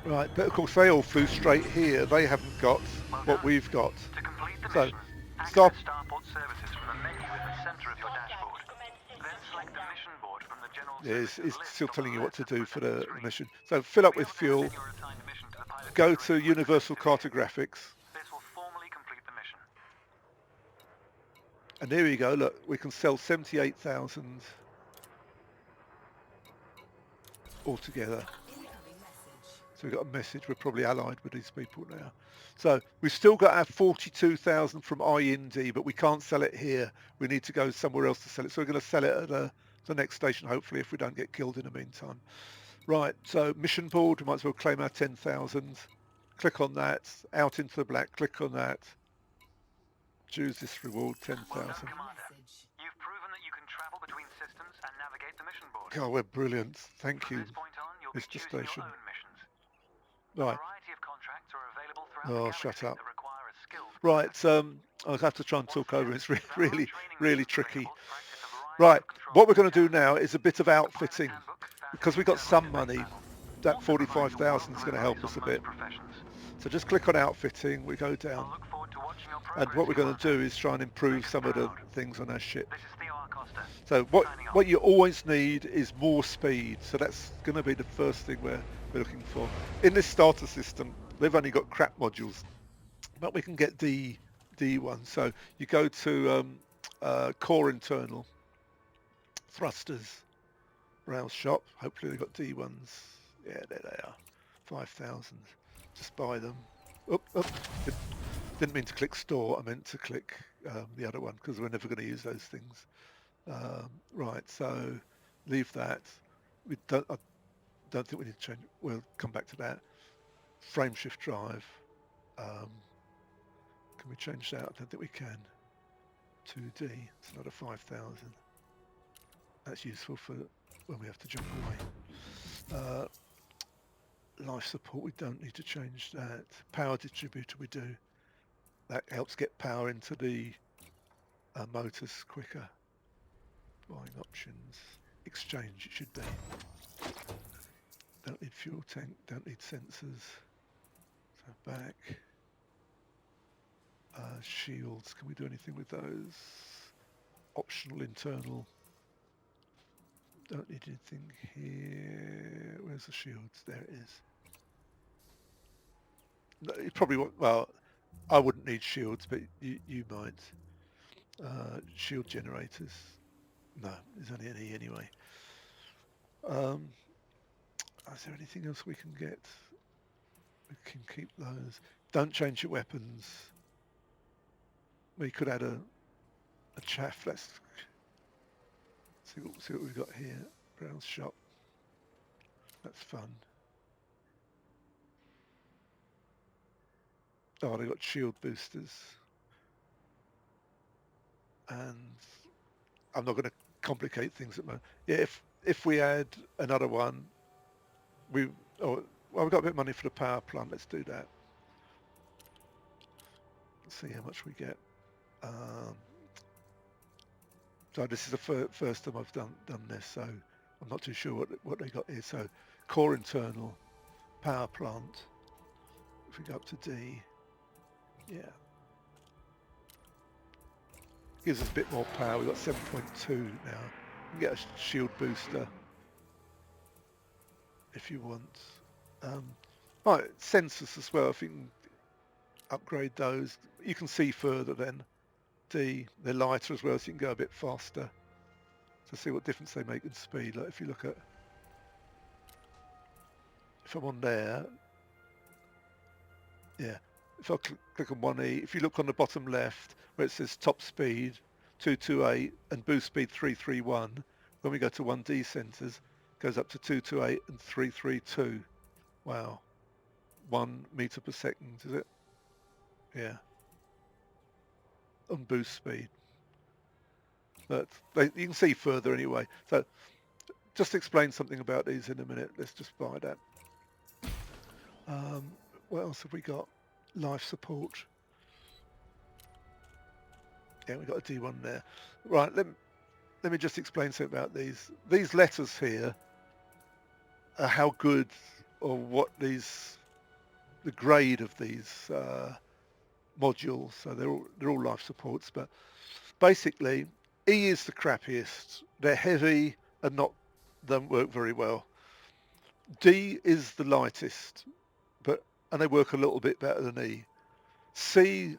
Right, but of course they all flew straight here. They haven't got what we've got. So, stop. Yeah, it's still telling you what to do for the mission. So fill up with fuel. Go to Universal Cartographics. And here we go. Look, we can sell 78,000 altogether. So we've got a message. We're probably allied with these people now. So we've still got our 42,000 from IND, but we can't sell it here. We need to go somewhere else to sell it. So we're going to sell it at the next station, hopefully, if we don't get killed in the meantime. Right, so mission board, we might as well claim our 10,000. Click on that, out into the black, click on that. Choose this reward, 10,000. You've proven that you can travel between systems and navigate the mission board. Oh, we're brilliant. Thank you, Mr. Station. Right. Oh, shut up. Right, I'll have to try and talk over. It's really, really tricky. Right, what we're going to do now is a bit of outfitting. Because we've got some money, that 45,000 is going to help us a bit. So just click on outfitting, we go down. And what we're going to do is try and improve some of the things on our ship. So what you always need is more speed. So that's going to be the first thing we're looking for. In this starter system, they've only got crap modules, but we can get D1. So you go to Core internal thrusters. Browse shop. Hopefully they've got D ones. Yeah, there they are. 5,000. Just buy them. Oop. Didn't mean to click store. I meant to click the other one because we're never going to use those things. Right, so leave that. I don't think we need to change. We'll come back to that. Frame shift drive. Can we change that? I don't think we can. 2D. It's another 5,000. That's useful for when we have to jump away. Life support, we don't need to change that. Power distributor, we do. That helps get power into the motors quicker. Buying options. Exchange, it should be. Don't need fuel tank, don't need sensors. So back. Shields, can we do anything with those? Optional internal. Don't need anything here. Where's the shields? There it is. No, you probably won't, well, I wouldn't need shields, but you might. Shield generators. No, there's only any anyway. Is there anything else we can get? We can keep those. Don't change your weapons. We could add a chaff. Let's see what we've got here. Browse shop. That's fun. Oh, they got shield boosters. And I'm not going to complicate things at the moment. Yeah, if we add another one, we've got a bit of money for the power plant. Let's do that. Let's see how much we get. So this is the first time I've done this, so I'm not too sure what they got here. So core internal, power plant. If we go up to D, yeah, gives us a bit more power. We've got 7.2 now. You can get a shield booster if you want. Right, sensors as well. If you can upgrade those, you can see further then. D, they're lighter as well, so you can go a bit faster to see what difference they make in speed. Like if you look at, if I'm on there, yeah, if I click on 1E, if you look on the bottom left where it says top speed 228 and boost speed 331, when we go to 1D sensors, it goes up to 228 and 332. Wow. 1 meter per second, is it? Yeah. On boost speed. But you can see further anyway. So just explain something about these in a minute. Let's just buy that. What else have we got? Life support. Yeah, we've got a D1 there. Right, let me just explain something about these. These letters here are how good or what the grade of these modules. So they're all life supports, but basically E is the crappiest. They're heavy and don't work very well. D is the lightest, and they work a little bit better than E. C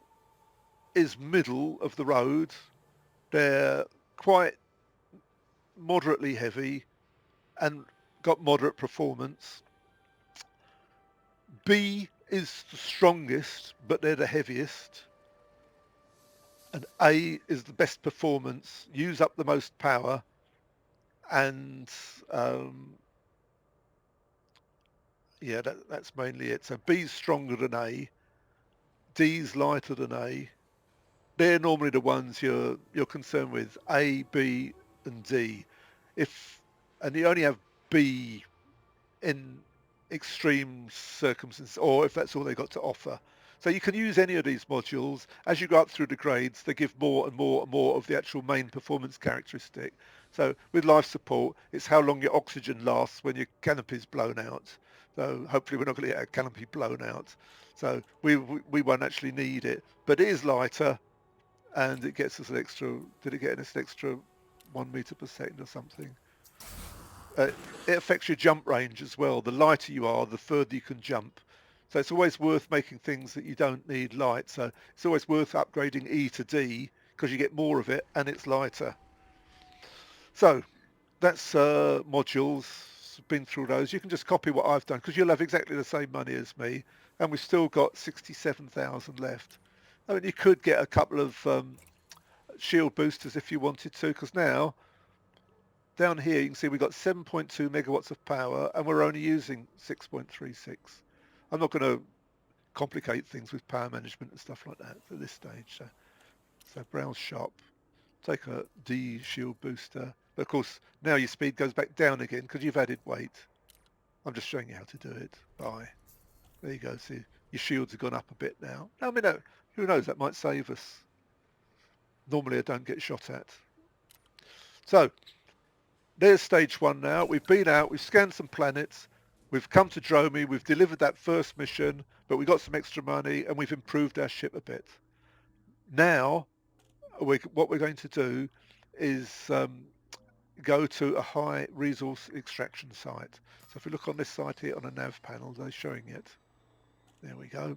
is middle of the road. They're quite moderately heavy and got moderate performance. B is the strongest, but they're the heaviest. And A is the best performance, use up the most power, and yeah, that's mainly it. So B's stronger than A, D's lighter than A. They're normally the ones you're concerned with, A, B, and D. And you only have B in extreme circumstances, or if that's all they got to offer. So you can use any of these modules. As you go up through the grades, they give more and more and more of the actual main performance characteristic. So with life support, it's how long your oxygen lasts when your canopy's blown out. So hopefully we're not going to get a canopy blown out. So we won't actually need it. But it is lighter, and it gets us an extra, did it get us an extra 1 meter per second or something? It affects your jump range as well. The lighter you are, the further you can jump. So it's always worth making things that you don't need light. So it's always worth upgrading E to D. because you get more of it and it's lighter. So that's modules. Been through those. You can just copy what I've done because you'll have exactly the same money as me, and we've still got 67,000 left. I mean, you could get a couple of shield boosters if you wanted to, because now down here you can see we've got 7.2 megawatts of power and we're only using 6.36. I'm not going to complicate things with power management and stuff like that at this stage. So browse shop, take a D shield booster. But of course, now your speed goes back down again because you've added weight. I'm just showing you how to do it. Bye. There you go. See, your shields have gone up a bit now. I mean, who knows? That might save us. Normally, I don't get shot at. So there's stage one now. We've been out. We've scanned some planets. We've come to Dromi. We've delivered that first mission, but we got some extra money and we've improved our ship a bit. Now, what we're going to do is go to a high resource extraction site. So if we look on this site here on a nav panel, they're showing it. There we go.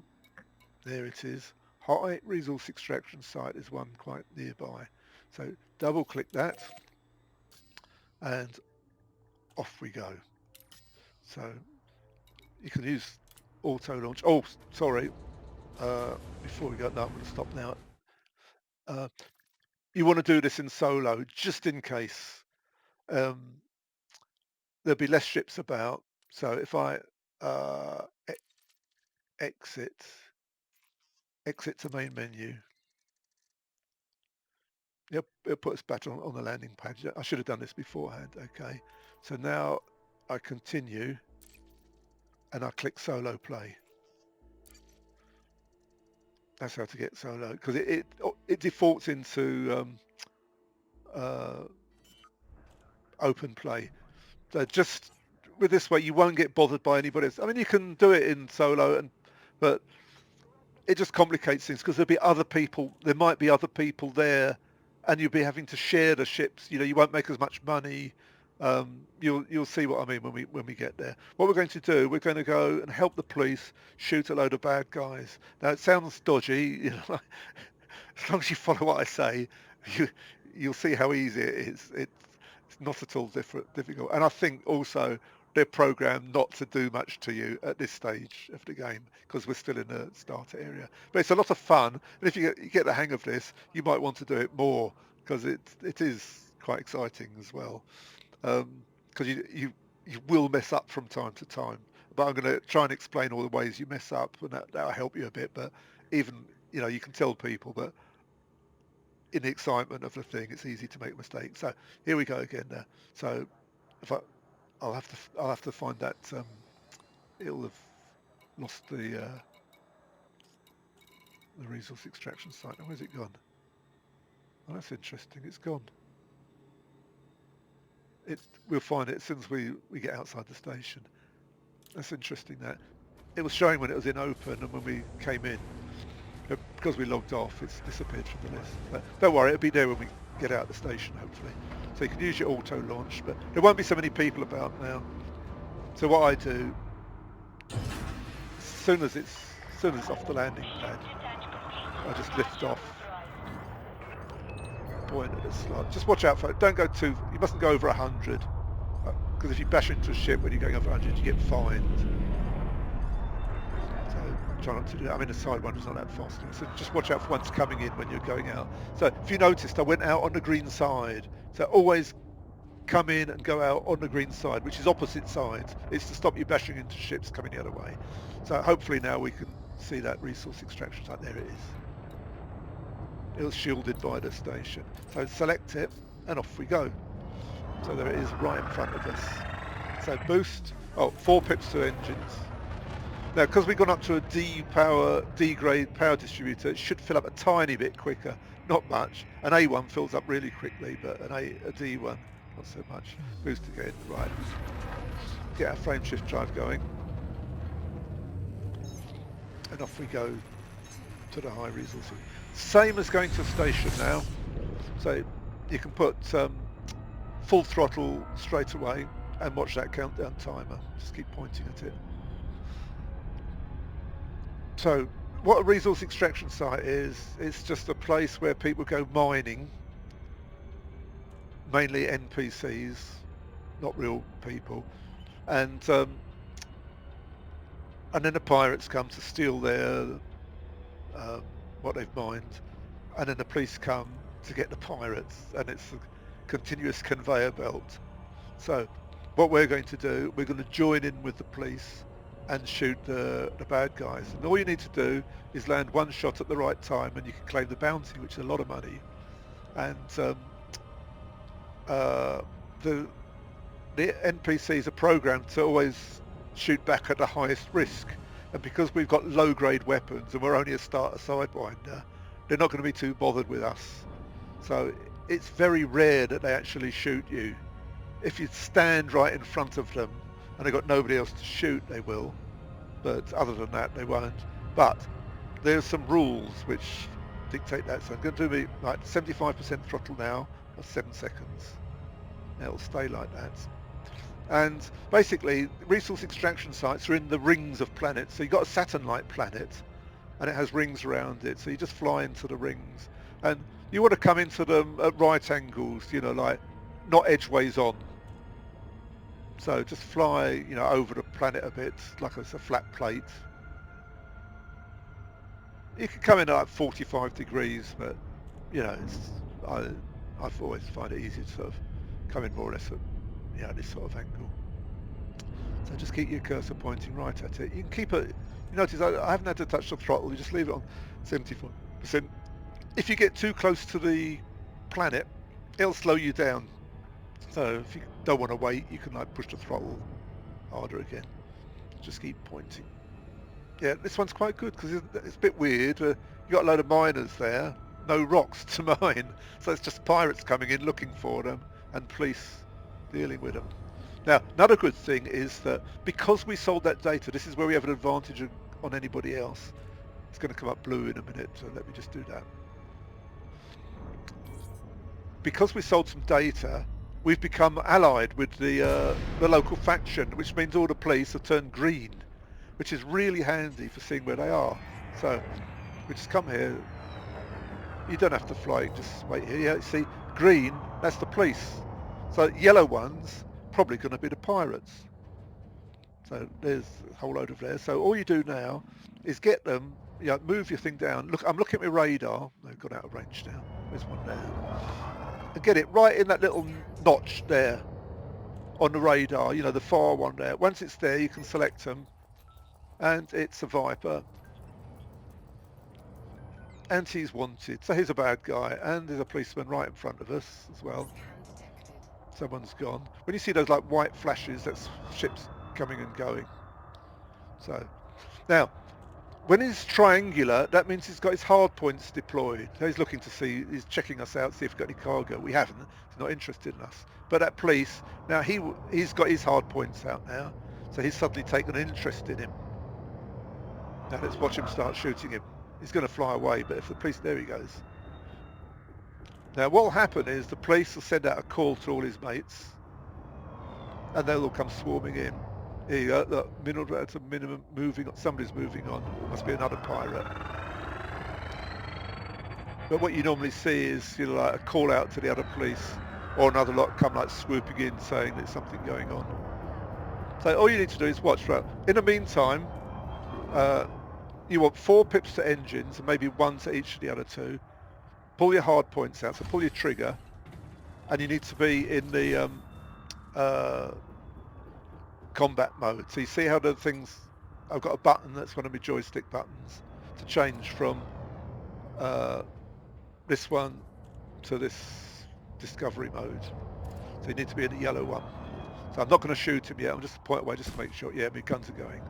There it is. High resource extraction site is one quite nearby. So double click that and off we go. So you can use auto launch. Oh, sorry. Before we go, no, I'm going to stop now. You want to do this in solo just in case. There'll be less ships about. So if I exit to main menu, yep, it'll put us back on the landing page. I should have done this beforehand. Okay, so now I continue and I click solo play. That's how to get solo, because it defaults into open play. So just with this way, you won't get bothered by anybody else. I mean, you can do it in solo, but it just complicates things because there'll be other people. There might be other people there, and you'll be having to share the ships. You know, you won't make as much money. You'll see what I mean when we get there. What we're going to do, we're going to go and help the police shoot a load of bad guys. Now it sounds dodgy, you know, as long as you follow what I say, you'll see how easy it is. It's not at all difficult. And I think also they're programmed not to do much to you at this stage of the game because we're still in the starter area. But it's a lot of fun. And if you get the hang of this, you might want to do it more because it is quite exciting as well. Because you will mess up from time to time. But I'm going to try and explain all the ways you mess up, and that'll help you a bit. But even, you know, you can tell people, but in the excitement of the thing, it's easy to make mistakes. So here we go again there. So if I'll have to find that. It'll have lost the resource extraction site. Oh, where's it gone? Oh, that's interesting. It's gone. We'll find it as soon as we get outside the station. That's interesting. That it was showing when it was in open, and when we came in, but because we logged off, it's disappeared from the list. But don't worry, it'll be there when we get out of the station, hopefully. So you can use your auto launch, but there won't be so many people about now. So what I do, as soon as it's off the landing pad, I just lift off. Point at the slot. Just watch out for it. Don't go too. You mustn't go over 100, because if you bash into a ship when you're going over 100, you get fined. So try not to do that. I mean, the side one is not that fast, so just watch out for ones coming in when you're going out. So if you noticed, I went out on the green side. So always come in and go out on the green side, which is opposite sides. It's to stop you bashing into ships coming the other way. So hopefully now we can see that resource extraction site. There it is. It was shielded by the station. So select it and off we go. So there it is right in front of us. So boost, 4 pips to engines. Now because we've gone up to a D grade power distributor, it should fill up a tiny bit quicker, not much. An A1 fills up really quickly, but a D1 not so much. Boost again, right. Get our frame shift drive going. And off we go to the high resource. Same as going to a station now. So you can put full throttle straight away and watch that countdown timer. Just keep pointing at it. So what a resource extraction site is, it's just a place where people go mining, mainly NPCs, not real people, and then the pirates come to steal their um, what they've mined, and then the police come to get the pirates, and it's a continuous conveyor belt. So what we're going to do, we're going to join in with the police and shoot the bad guys. And all you need to do is land one shot at the right time, and you can claim the bounty, which is a lot of money. And uh, the the NPCs are programmed to always shoot back at the highest risk. And because we've got low-grade weapons and we're only a starter sidewinder, they're not going to be too bothered with us. So it's very rare that they actually shoot you. If you stand right in front of them and they've got nobody else to shoot, they will. But other than that, they won't. But there's some rules which dictate that. So I'm going to do like 75% throttle now, or 7 seconds. Now it'll stay like that. And basically, resource extraction sites are in the rings of planets. So you've got a Saturn-like planet, and it has rings around it. So you just fly into the rings. And you want to come into them at right angles, like not edgeways on. So just fly, over the planet a bit, like it's a flat plate. You can come in at like 45 degrees, but, I've always find it easier to sort of come in more or less at, this sort of angle. So just keep your cursor pointing right at it. You can keep it, you notice I haven't had to touch the throttle, you just leave it on 75%. If you get too close to the planet, it'll slow you down. So if you don't want to wait, you can like push the throttle harder again. Just keep pointing. Yeah, this one's quite good because it's a bit weird. You got a load of miners there, no rocks to mine, so it's just pirates coming in looking for them and police dealing with them. Now, another good thing is that because we sold that data, this is where we have an advantage on anybody else. It's going to come up blue in a minute, so let me just do that. Because we sold some data, we've become allied with the local faction, which means all the police have turned green, which is really handy for seeing where they are. So we just come here. You don't have to fly, just wait here. Yeah, see, green, that's the police. So yellow ones, probably going to be the pirates. So there's a whole load of there. So all you do now is get them, move your thing down. Look, I'm looking at my radar. They've got out of range now. There's one there. And get it right in that little notch there on the radar, the far one there. Once it's there, you can select them. And it's a Viper. And he's wanted. So here's a bad guy. And there's a policeman right in front of us as well. Someone's gone. When you see those like white flashes, that's ships coming and going. So now, when he's triangular, that means he's got his hard points deployed. So he's looking to see, he's checking us out, see if we've got any cargo. We haven't. He's not interested in us. But that police, now he's got his hard points out now. So he's suddenly taken an interest in him. Now let's watch him start shooting him. He's going to fly away, but if the police, there he goes. Now what will happen is the police will send out a call to all his mates, and they'll all come swarming in. Here you go, look, that's a minimum moving on. Somebody's moving on. Must be another pirate. But what you normally see is, like a call out to the other police, or another lot come like swooping in saying there's something going on. So all you need to do is watch. Right. In the meantime, you want 4 pips to engines and maybe 1 to each of the other 2. Pull your hard points out, so pull your trigger, and you need to be in the combat mode. So you see how the things, I've got a button that's one of my joystick buttons to change from this one to this discovery mode. So you need to be in the yellow one. So I'm not going to shoot him yet, I'm just point away just to make sure, yeah, my guns are going.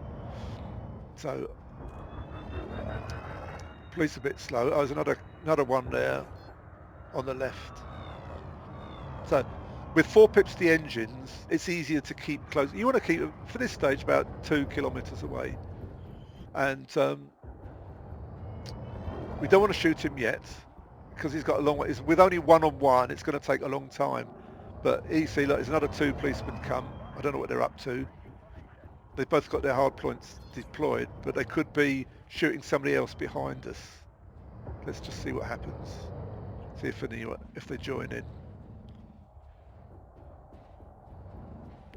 So police a bit slow. Oh, there's another one there on the left. So with 4 pips to the engines, it's easier to keep close. You want to keep, for this stage, about 2 kilometers away. And we don't want to shoot him yet because he's got a long way. With only one-on-one, it's going to take a long time. But you see, look, there's another 2 policemen come. I don't know what they're up to. They've both got their hard points deployed, but they could be shooting somebody else behind us. Let's just see what happens. See if they join in.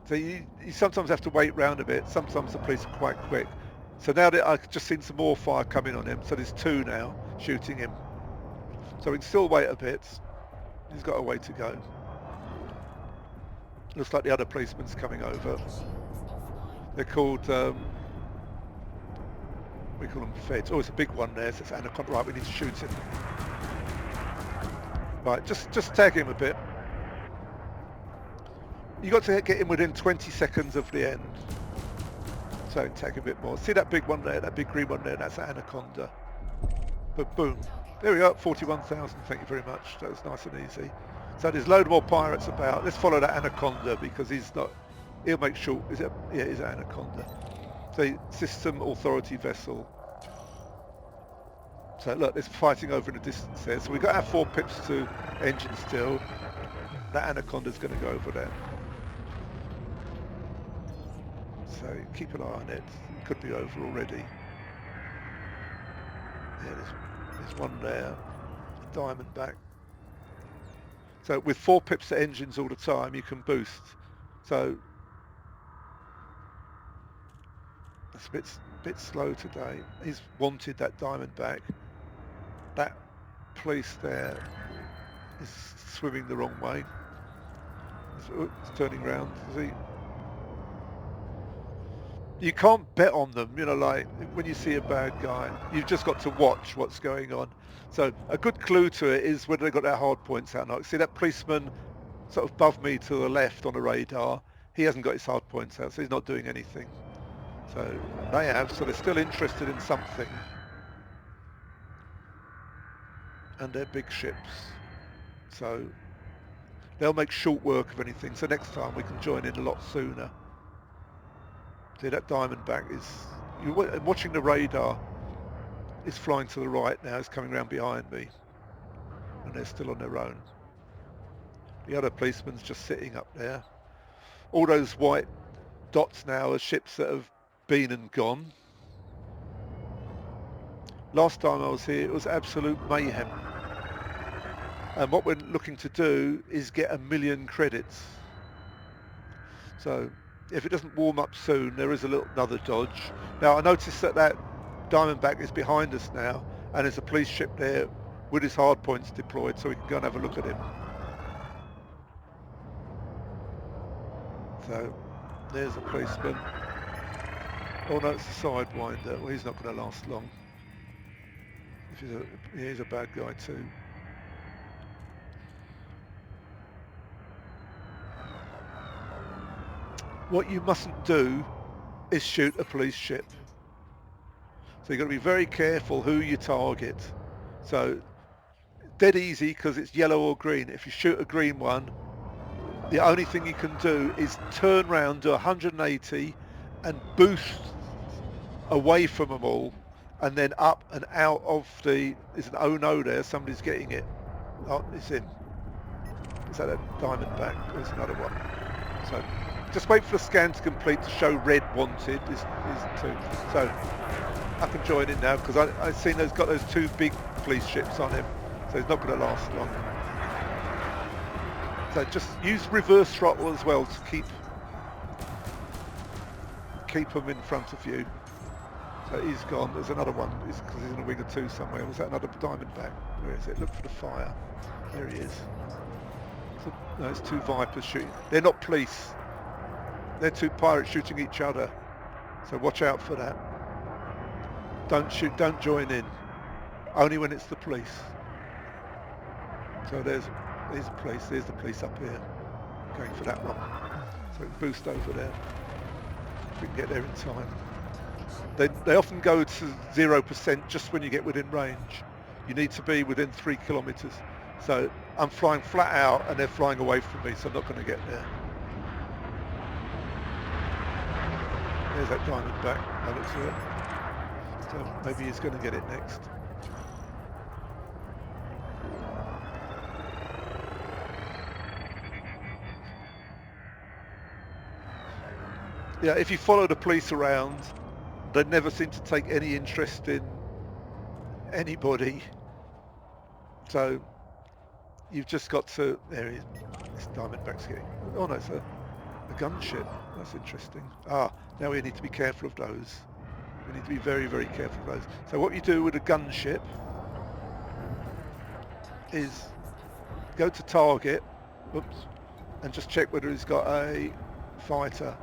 So you sometimes have to wait round a bit. Sometimes the police are quite quick. So now that I've just seen some more fire coming on him, so there's two now shooting him. So we can still wait a bit. He's got a way to go. Looks like the other policeman's coming over. They're called, we call them feds. Oh, it's a big one there. So it's Anaconda. Right, we need to shoot him. Right, just tag him a bit. You got to get him within 20 seconds of the end. So tag a bit more. See that big one there, that big green one there? That's Anaconda. But boom. There we go, 41,000. Thank you very much. That was nice and easy. So there's a load more pirates about. Let's follow that Anaconda because he'll make sure. Is it? Yeah, he's an Anaconda. So system authority vessel. So look, there's fighting over in the distance there. So we've got our 4 pips to engine still. That Anaconda's going to go over there. So keep an eye on it. It could be over already. Yeah, there's one there. A Diamondback. So with 4 pips to engines all the time, you can boost. So it's a bit slow today. He's wanted that Diamondback. That police there is swimming the wrong way. It's turning round. You can't bet on them, you know, like when you see a bad guy, you've just got to watch what's going on. So a good clue to it is whether they've got their hard points out. Now, see that policeman sort of above me to the left on the radar, he hasn't got his hard points out, so he's not doing anything. So they have, so they're still interested in something. And they're big ships. So they'll make short work of anything, so next time we can join in a lot sooner. See, that Diamondback is, you're watching the radar, it's flying to the right now, it's coming around behind me, and they're still on their own. The other policeman's just sitting up there. All those white dots now are ships that have been and gone. Last time I was here, it was absolute mayhem. And what we're looking to do is get 1 million credits. So if it doesn't warm up soon, there is another dodge. Now I noticed that Diamondback is behind us now, and there's a police ship there with his hard points deployed, so we can go and have a look at him. So there's a policeman. Oh no, it's a Sidewinder. Well, he's not going to last long. He's a bad guy too. What you mustn't do is shoot a police ship. So you've got to be very careful who you target. So dead easy because it's yellow or green. If you shoot a green one, the only thing you can do is turn round, do 180 and boost away from them all, and then up and out of there's an oh no there, somebody's getting it. Oh, it's him. Is that a Diamondback? There's another one. So just wait for the scan to complete to show red wanted is 2. So I can join in now because I've seen they've got those 2 big police ships on him, so he's not going to last long. So just use reverse throttle as well to keep them in front of you. So he's gone. There's another one because he's in a wing of 2 somewhere. Was that another Diamondback? Where is it? Look for the fire. There he is. So, no, it's 2 Vipers shooting. They're not police. They're 2 pirates shooting each other. So watch out for that. Don't shoot. Don't join in. Only when it's the police. So there's the police. There's the police up here. Going for that one. So boost over there. We can get there in time. They often go to 0% just when you get within range. You need to be within 3 kilometers. So I'm flying flat out and they're flying away from me, so I'm not going to get there. There's that Diamondback. That looks good. So maybe he's going to get it next. Yeah, if you follow the police around, they never seem to take any interest in anybody. So you've just got to. There he is. This Diamondback's getting. Oh no, it's a gunship. That's interesting. Ah, now we need to be careful of those. We need to be very, very careful of those. So what you do with a gunship is go to target, oops, and just check whether he's got a fighter,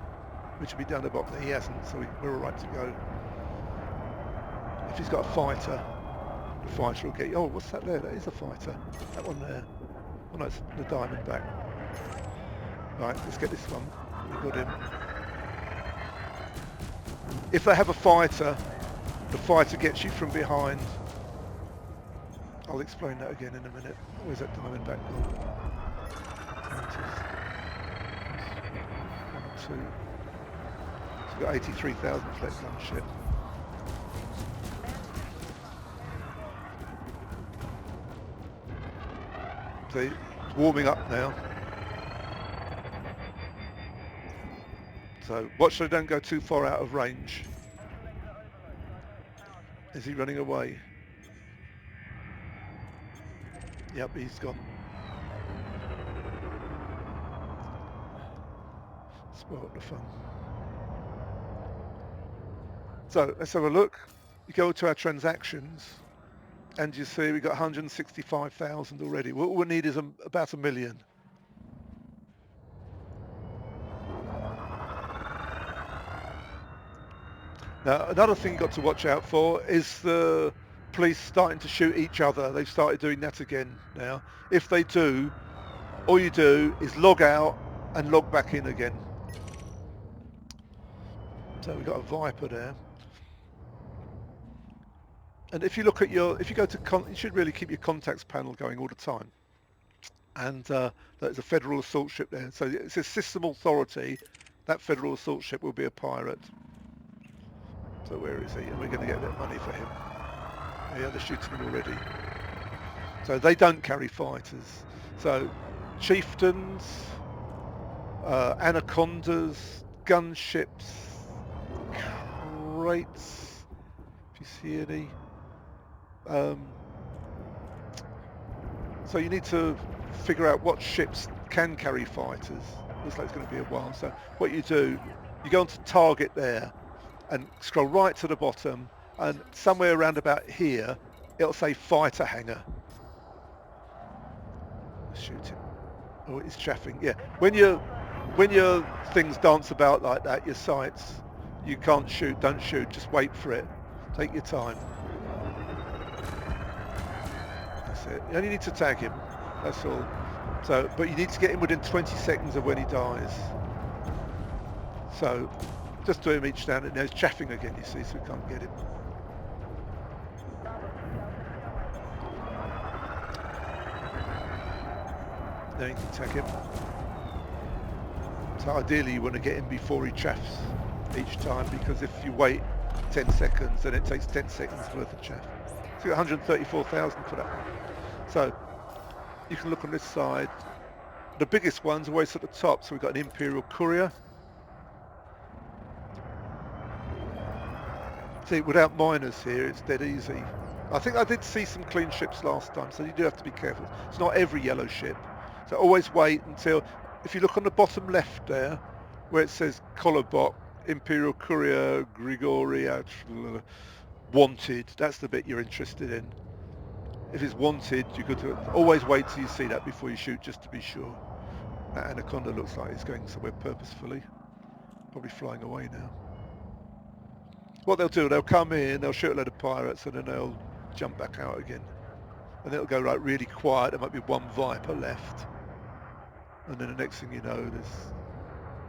which will be down the bottom. He hasn't, so we're all right to go. If he's got a fighter, the fighter will get you. Oh, what's that there? That is a fighter. That one there. Oh no, it's the Diamondback. Right, let's get this one. We got him. If they have a fighter, the fighter gets you from behind. I'll explain that again in a minute. Where's that Diamondback gone? There it is. 1, 2. So we've got 83,000 for that gunship. See, it's warming up now. So watch so they don't go too far out of range. Is he running away? Yep, he's gone. Spoiled the fun. So let's have a look. You go to our transactions and you see we've got 165,000 already. What we need is about 1 million. Now, another thing you've got to watch out for is the police starting to shoot each other. They've started doing that again now. If they do, all you do is log out and log back in again. So we've got a Viper there. And if you look at if you go to, you should really keep your contacts panel going all the time. And there's a federal assault ship there. So it says system authority. That federal assault ship will be a pirate. So where is he? And we're going to get that money for him. Yeah, they're shooting him already. So they don't carry fighters. So chieftains, anacondas, gunships, crates, if you see any. So you need to figure out what ships can carry fighters. Looks like it's going to be a while. So what you do, you go onto target there and scroll right to the bottom, and somewhere around about here it'll say fighter hangar. Shoot him. Oh, it's chaffing. Yeah, when your things dance about like that, your sights, you can't shoot. Don't shoot, just wait for it. Take your time. That's it. You only need to tag him, that's all. So, but you need to get him within 20 seconds of when he dies. So just do him each down, and there's chaffing again, you see, so we can't get him. Then you can tag him. So ideally you want to get him before he chaffs each time, because if you wait 10 seconds, then it takes 10 seconds worth of chaff. So you got 134,000 for that one. So you can look on this side. The biggest one's always at the top, so we've got an Imperial Courier. See, without miners here, it's dead easy. I think I did see some clean ships last time, so you do have to be careful. It's not every yellow ship. So always wait until, if you look on the bottom left there, where it says Kolobok, Imperial Courier, Grigori, wanted, that's the bit you're interested in. If it's wanted, you got to always wait till you see that before you shoot, just to be sure. That Anaconda looks like it's going somewhere purposefully. Probably flying away now. What they'll do, they'll come in, they'll shoot a load of pirates, and then they'll jump back out again. And it'll go like really quiet. There might be one Viper left. And then the next thing you know,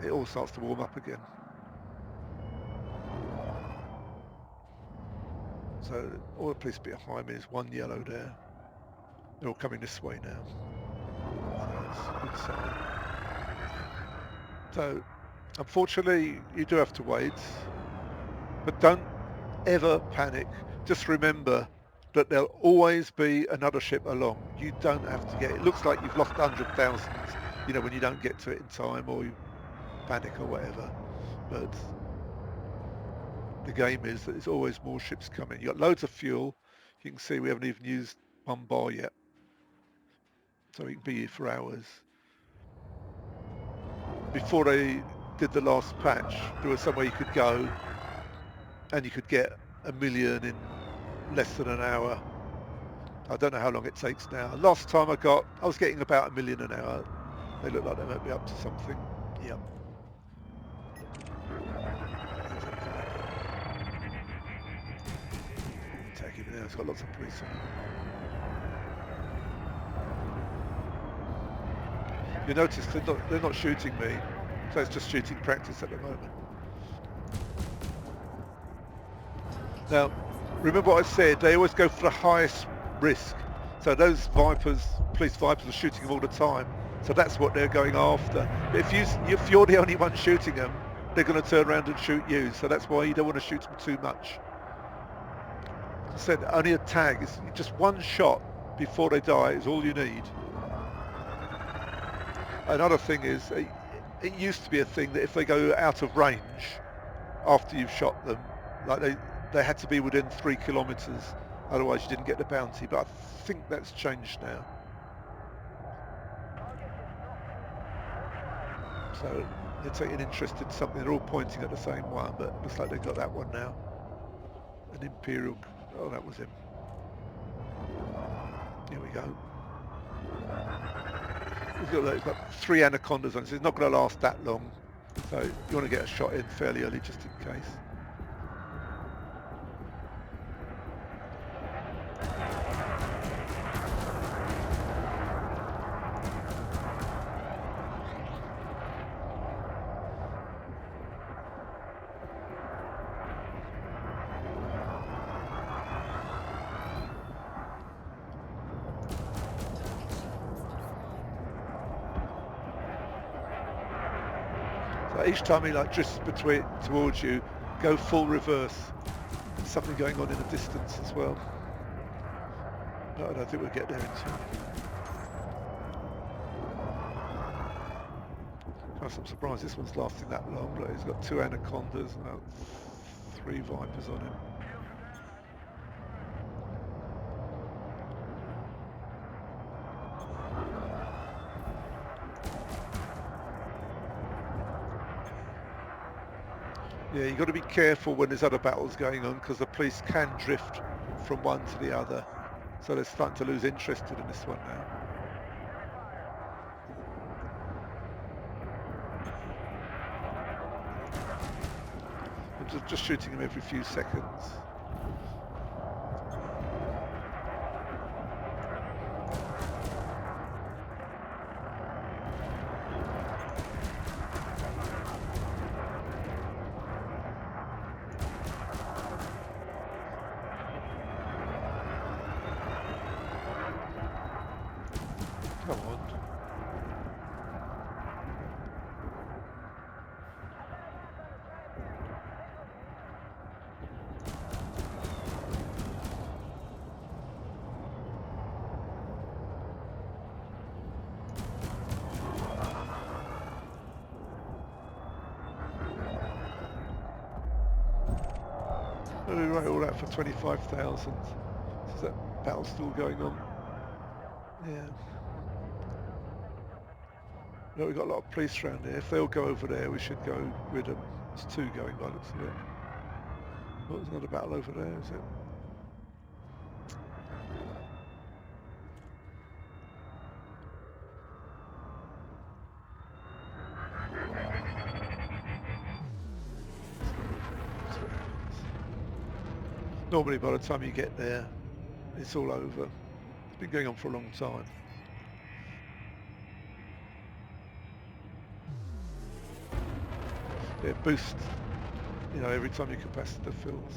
it all starts to warm up again. So all the police behind me is one yellow there. They're all coming this way now. So that's a good sign. So unfortunately, you do have to wait. But don't ever panic. Just remember that there'll always be another ship along. You don't have to get it. It looks like you've lost 100,000, you know, when you don't get to it in time or you panic or whatever. but the game is that there's always more ships coming. You've got loads of fuel. You can see we haven't even used one bar yet, so we can be here for hours. Before they did the last patch, there was somewhere you could go and you could get 1 million in less than an hour. I don't know how long it takes now. Last time I was getting about 1 million an hour. They look like they might be up to something. Yep. Take him there. It's got lots of police on it. You notice they're not shooting me, so it's just shooting practice at the moment. Now, remember what I said, they always go for the highest risk. So those Vipers, police Vipers, are shooting them all the time. So that's what they're going after. But if you're the only one shooting them, they're going to turn around and shoot you. So that's why you don't want to shoot them too much. As I said, only a tag is just one shot before they die is all you need. Another thing is, it used to be a thing that if they go out of range after you've shot them, like they had to be within 3 kilometers, otherwise you didn't get the bounty. But I think that's changed now. So they're taking interest in something. They're all pointing at the same one, but it looks like they've got that one now. An Imperial. Oh, that was him. Here we go. He's got 3 Anacondas on it, so it's not going to last that long. So you want to get a shot in fairly early just in case. So each time he drifts towards you, go full reverse. There's something going on in the distance as well. No, I don't think we'll get there in time. I'm surprised this one's lasting that long. Look, he's got 2 Anacondas and about 3 Vipers on him. Yeah, you've got to be careful when there's other battles going on because the police can drift from one to the other. So they're starting to lose interest in this one now. I'm just shooting him every few seconds. Come on. We wrote all that for 25,000. Is that battle still going on? Yeah. No, we've got a lot of police around here. If they'll go over there, we should go with them. There's 2 going by the looks of it. Oh, there's another battle over there, is it? Normally by the time you get there, it's all over. It's been going on for a long time. Yeah, boost, every time your capacitor fills.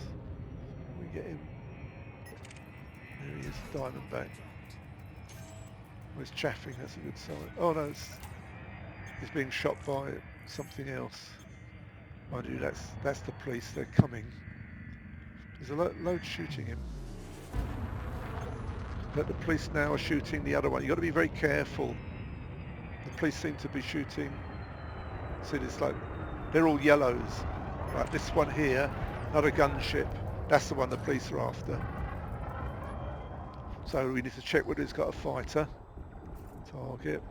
We get him. There he is, Diamondback. Oh, he's chaffing, that's a good sign. Oh no, he's being shot by something else. Mind you, that's the police, they're coming. There's a load shooting him. But the police now are shooting the other one. You've got to be very careful. The police seem to be shooting. See, it's like They're all yellows. Like this one here, not a gunship. That's the one the police are after. So we need to check whether it's got a fighter. Target.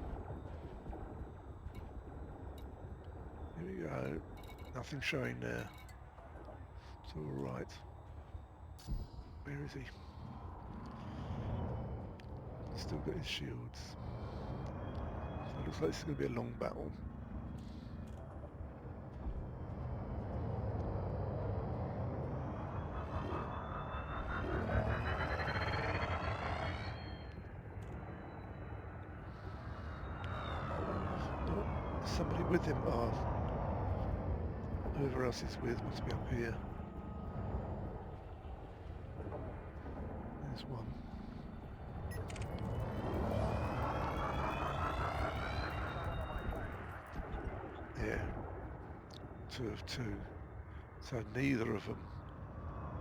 Here we go. Nothing showing there. It's all right. Where is he? Still got his shields. So it looks like this is going to be a long battle. Oh, somebody with him. Oh, whoever else he's with must be up here. There's one. Yeah, 2 of 2. So neither of them.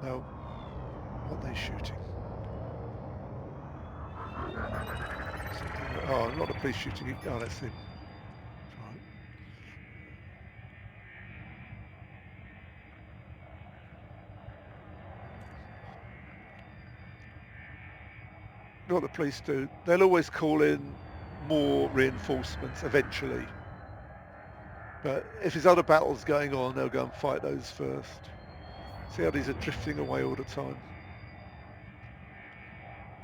No, what are they shooting? Oh, not the police shooting. Oh, that's him. Right. What the police do, they'll always call in more reinforcements eventually. But if there's other battles going on, they'll go and fight those first. See how these are drifting away all the time?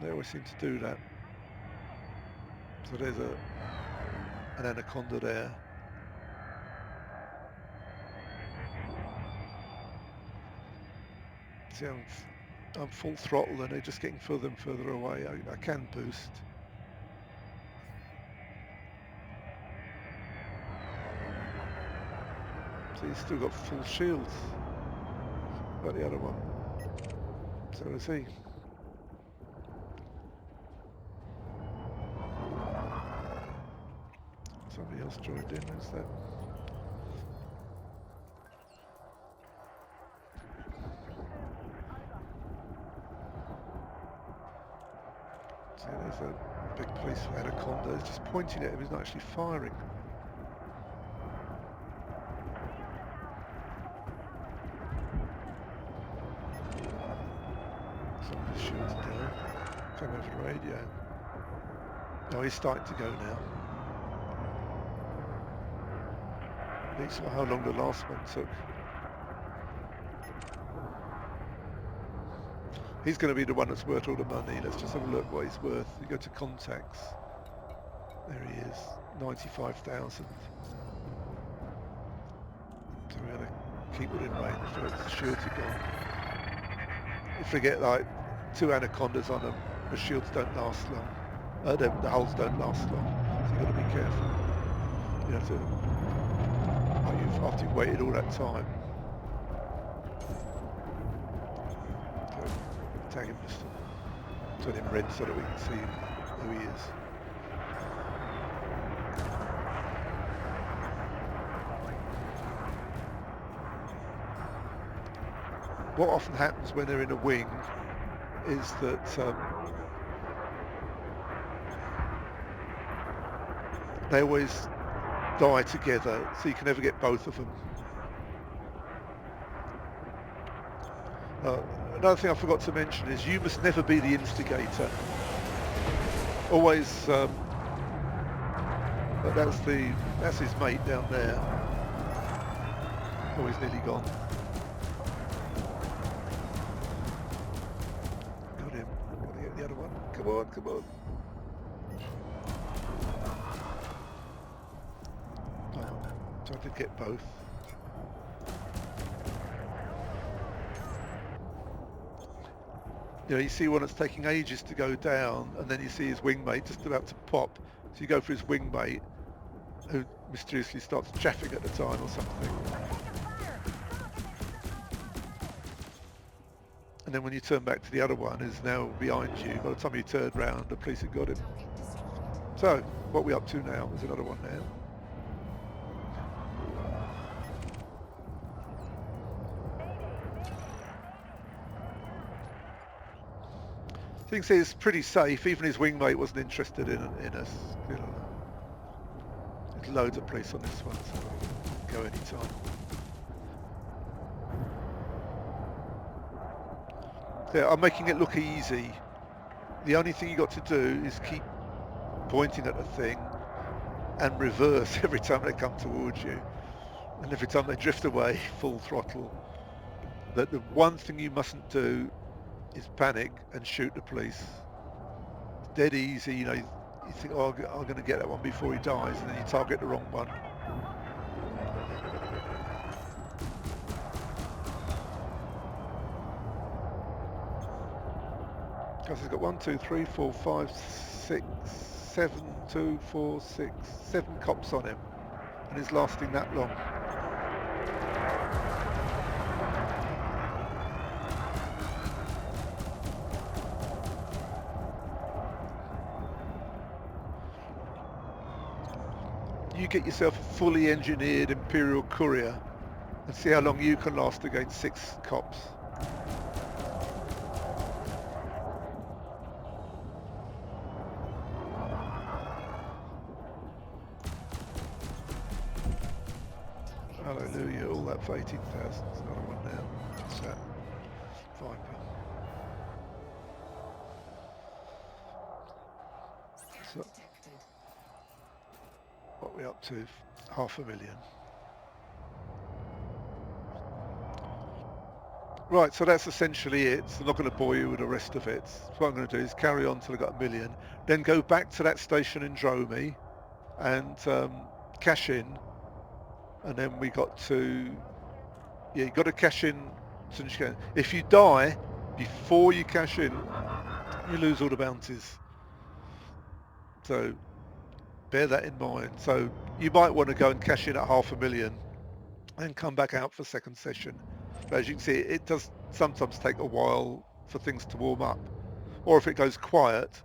They always seem to do that. So there's an anaconda there. See, I'm full throttle and they're just getting further and further away. I can boost. So he's still got full shields. Got the other one. So is he. Somebody else joined in, is that? See, there's a big police anaconda. It's just pointing at him, he's not actually firing. Somebody's shooting down. Came over the radio. Oh, he's starting to go now. Beats how long the last one took. He's going to be the one that's worth all the money. Let's just have a look what he's worth. You go to contacts. There he is, 95,000. So we're going to keep within range. So it's the shields are gone. If we get like 2 anacondas on them, the shields don't last long. The hulls don't last long. So you've got to be careful. You have to, after you've waited all that time. Tag him, just turn him red so that we can see who he is. What often happens when they're in a wing is that they always die together, so you can never get both of them. Another thing I forgot to mention is you must never be the instigator. Always, that's his mate down there. Oh, he's nearly gone. Got him. Got to get the other one. Come on, come on. Oh, trying to get both. You know, you see one that's taking ages to go down, and then you see his wingmate just about to pop. So you go for his wingmate, who mysteriously starts chaffing at the time or something. And then when you turn back to the other one, who's now behind you, by the time you turn round, the police have got him. So, what are we up to now? There's another one now. So you can see it's pretty safe. Even his wingmate wasn't interested in us. You know, there's loads of police on this one, so go anytime. Yeah, I'm making it look easy. The only thing you got to do is keep pointing at the thing and reverse every time they come towards you. And every time they drift away, full throttle. That the one thing you mustn't do is panic and shoot the police. It's dead easy, you know, you think, oh, I'm going to get that one before he dies, and then you target the wrong one. Because he's got 1, 2, 3, 4, 5, 6, 7, 2, 4, 6, 7 cops on him, and he's lasting that long. You get yourself a fully engineered Imperial Courier and see how long you can last against 6 cops. Hallelujah, all that for 18,000. There's another one now. What's that? Viper. So, what are we up to? 500,000. Right, so that's essentially it. So I'm not going to bore you with the rest of it. So what I'm going to do is carry on till I got 1,000,000, then go back to that station in Dromi and cash in, and then we got to, yeah, you got to cash in as soon as you can. If you die before you cash in, you lose all the bounties. So bear that in mind. So you might want to go and cash in at 500,000 and come back out for second session. But as you can see, it does sometimes take a while for things to warm up. Or if it goes quiet,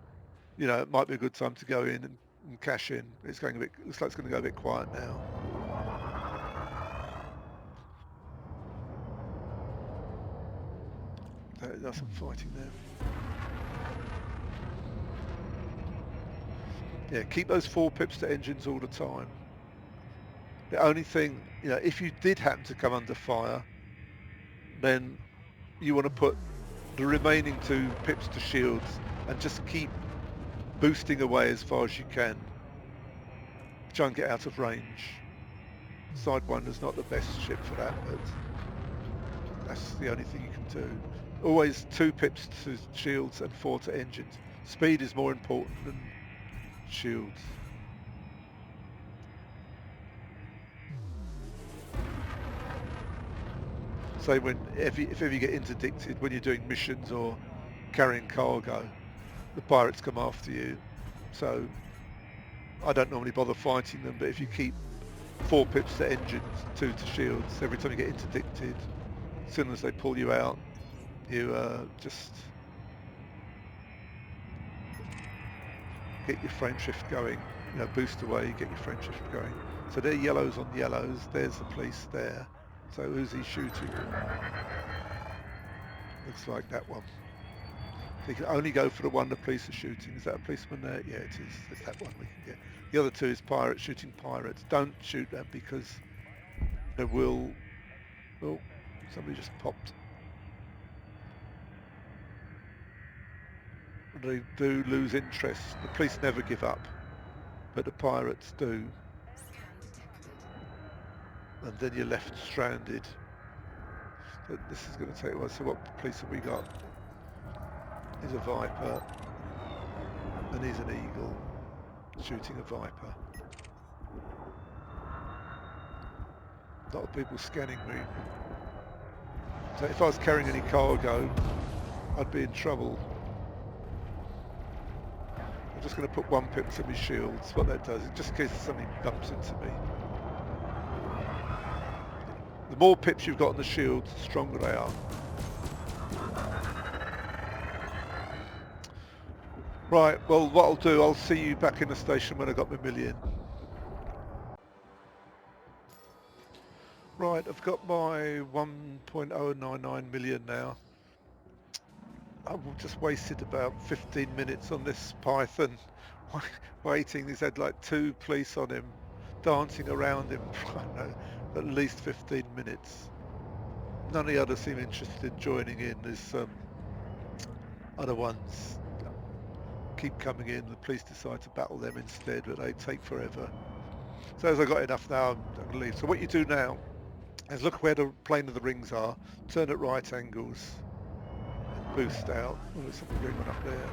you know, it might be a good time to go in and cash in. It's going a bit, looks like it's going to go a bit quiet now. That's some fighting there. Yeah, keep those 4 pips to engines all the time. The only thing, you know, if you did happen to come under fire, then you want to put the remaining 2 pips to shields and just keep boosting away as far as you can. Try and get out of range. Sidewinder's not the best ship for that, but that's the only thing you can do. Always 2 pips to shields and 4 to engines. Speed is more important than shields. So if ever you get interdicted when you're doing missions or carrying cargo, the pirates come after you. So I don't normally bother fighting them, but if you keep 4 pips to engines, 2 to shields, every time you get interdicted, as soon as they pull you out, you just get your frame shift going, you know, boost away, get your frame shift going. So they're yellows on yellows, there's the police there. So who's he shooting? Looks like that one. So you can only go for the one the police are shooting. Is that a policeman there? Yeah, it is. It's that one we can get. The other 2 is pirates shooting pirates. Don't shoot them because they will... Oh, somebody just popped. They do lose interest. The police never give up, but the pirates do. And then you're left stranded. So this is going to take a while. So what police have we got? He's a Viper, and he's an Eagle shooting a Viper. A lot of people scanning me. So if I was carrying any cargo, I'd be in trouble. I'm just going to put 1 pip to my shields. What that does, just in case something bumps into me. The more pips you've got on the shields, the stronger they are. Right, well what I'll do, I'll see you back in the station when I got my 1,000,000. Right, I've got my 1.099 million now. I've just wasted about 15 minutes on this Python waiting. He's had like 2 police on him, dancing around him for, I don't know, at least 15 minutes. None of the others seem interested in joining in. There's other ones keep coming in. The police decide to battle them instead, but they take forever. So as I got enough now, I'm going to leave. So what you do now is look where the plane of the rings are, turn at right angles, and boost out. Oh, there's something going on up there.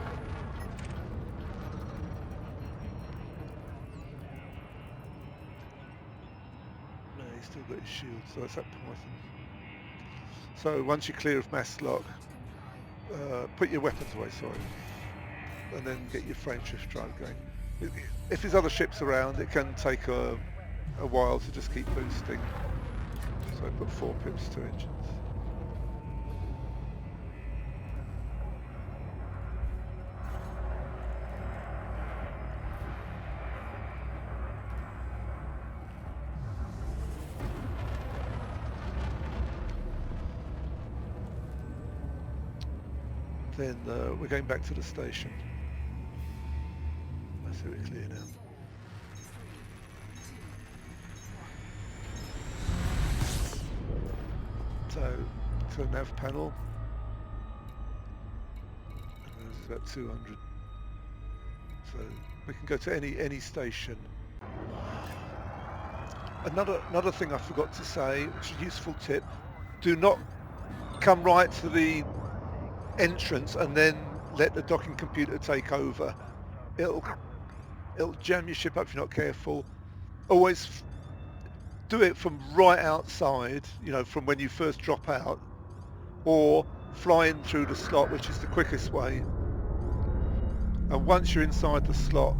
No, he's still got his shield, so it's that Python. So once you're clear of mass lock, put your weapons away, sorry, and then get your frame shift drive going. If there's other ships around, it can take a while to just keep boosting. So I put 4 pips to engines. Then we're going back to the station. I see we're clear now. So to the nav panel, and there's about 200. So we can go to any station. Another thing I forgot to say, which is a useful tip: do not come right to the entrance and then let the docking computer take over. It'll jam your ship up if you're not careful. Always do it from right outside, you know, from when you first drop out, or fly in through the slot, which is the quickest way. And once you're inside the slot,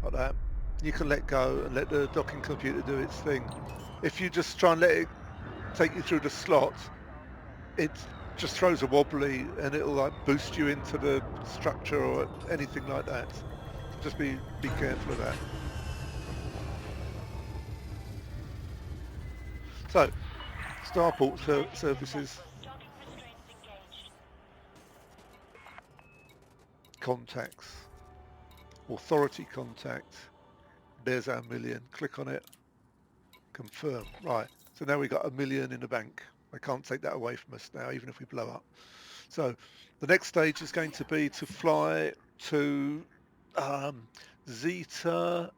like that, you can let go and let the docking computer do its thing. If you just try and let it take you through the slot, it just throws a wobbly and it'll like boost you into the structure or anything like that. So just be careful of that. So, starport services, contacts, authority contact. There's our million. Click on it. Confirm. Right. So now we've got $1 million in the bank. They can't take that away from us now, even if we blow up. So the next stage is going to be to fly to Zeta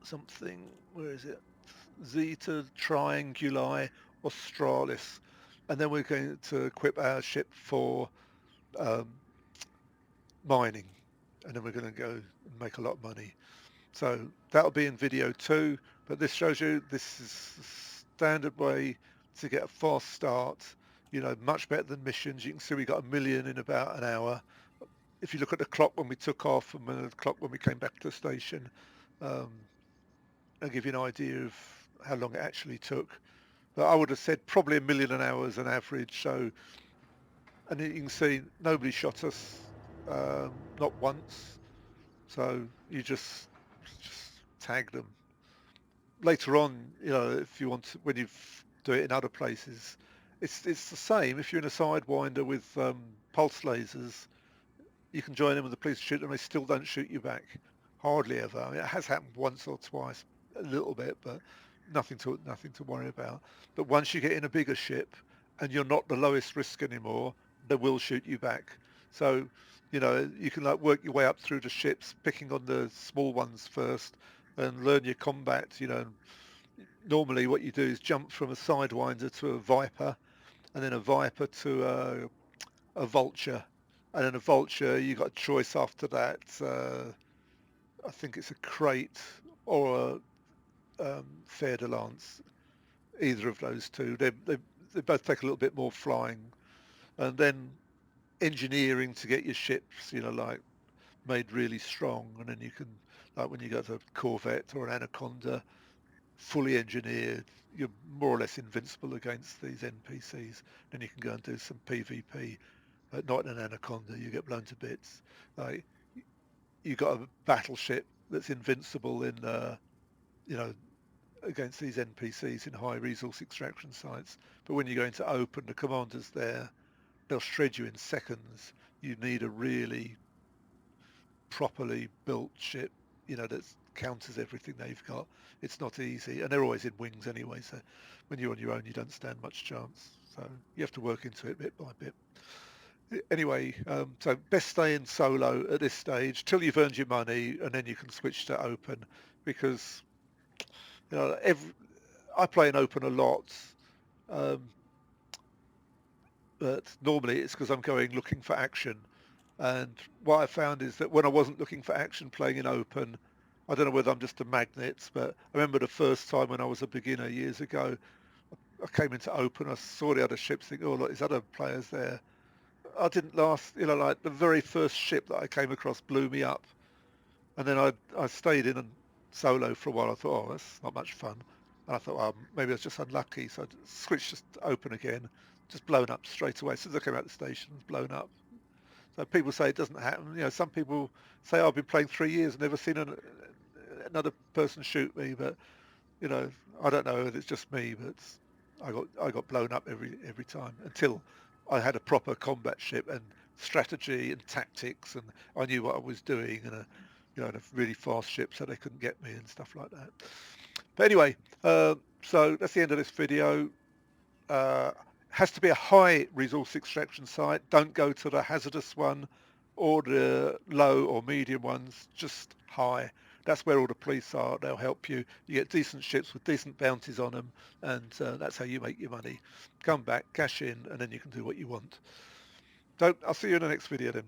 something. Where is it? Zeta Trianguli Australis. And then we're going to equip our ship for um, mining. And then we're going to go and make a lot of money. So that'll be in video 2, but this shows you this is the standard way to get a fast start, you know, much better than missions. You can see we got $1 million in about an hour. If you look at the clock when we took off and the clock when we came back to the station, I'll give you an idea of how long it actually took. But I would have said probably $1 million an hour as an average. So, and you can see nobody shot us, not once. So you just tag them. Later on, you know, if you want to, when you do it in other places, it's the same. If you're in a sidewinder with pulse lasers, you can join them and the police shoot them. They still don't shoot you back, hardly ever. I mean, it has happened once or twice, a little bit, but nothing to worry about. But once you get in a bigger ship and you're not the lowest risk anymore, they will shoot you back. So, you know, you can like work your way up through the ships, picking on the small ones first, and learn your combat. You know, normally what you do is jump from a sidewinder to a Viper, and then a Viper to a Vulture, and then a Vulture. You got a choice after that. I think it's a Crate or a Fer de Lance. Either of those two. They both take a little bit more flying, and then engineering to get your ships, you know, like made really strong, and then you can, like when you go to a Corvette or an Anaconda, fully engineered, you're more or less invincible against these NPCs. Then you can go and do some PvP, but not in an Anaconda. You get blown to bits. Like you got a battleship that's invincible in, you know, against these NPCs in high resource extraction sites. But when you go into open, the commanders there, they'll shred you in seconds. You need a really properly built ship, you know, that counters everything they've got. It's not easy, and they're always in wings anyway. So when you're on your own, you don't stand much chance. So you have to work into it bit by bit. Anyway, so best stay in solo at this stage till you've earned your money, and then you can switch to open because every I play in open a lot, um, but normally it's because I'm going looking for action. And what I found is that when I wasn't looking for action playing in open, I don't know whether I'm just a magnet, but I remember the first time when I was a beginner years ago, I came into open, I saw the other ships, think, oh, look, there's other players there. I didn't last, like the very first ship that I came across blew me up. And then I stayed in and solo for a while. I thought, oh, that's not much fun. And I thought, well, maybe I was just unlucky. So I switched just to open again, just blown up straight away. As soon as I came out the station, it was blown up. So people say it doesn't happen. Some people say, oh, I've been playing 3 years and never seen another person shoot me. But you know, I don't know if it's just me, but I got blown up every time until I had a proper combat ship and strategy and tactics, and I knew what I was doing, and and a really fast ship so they couldn't get me and stuff like that. But anyway, so that's the end of this video. Uh, has to be a high resource extraction site. Don't go to the hazardous one or the low or medium ones, just high. That's where all the police are. They'll help you. You get decent ships with decent bounties on them, and that's how you make your money. Come back, cash in, and then you can do what you want. So I'll see you in the next video then.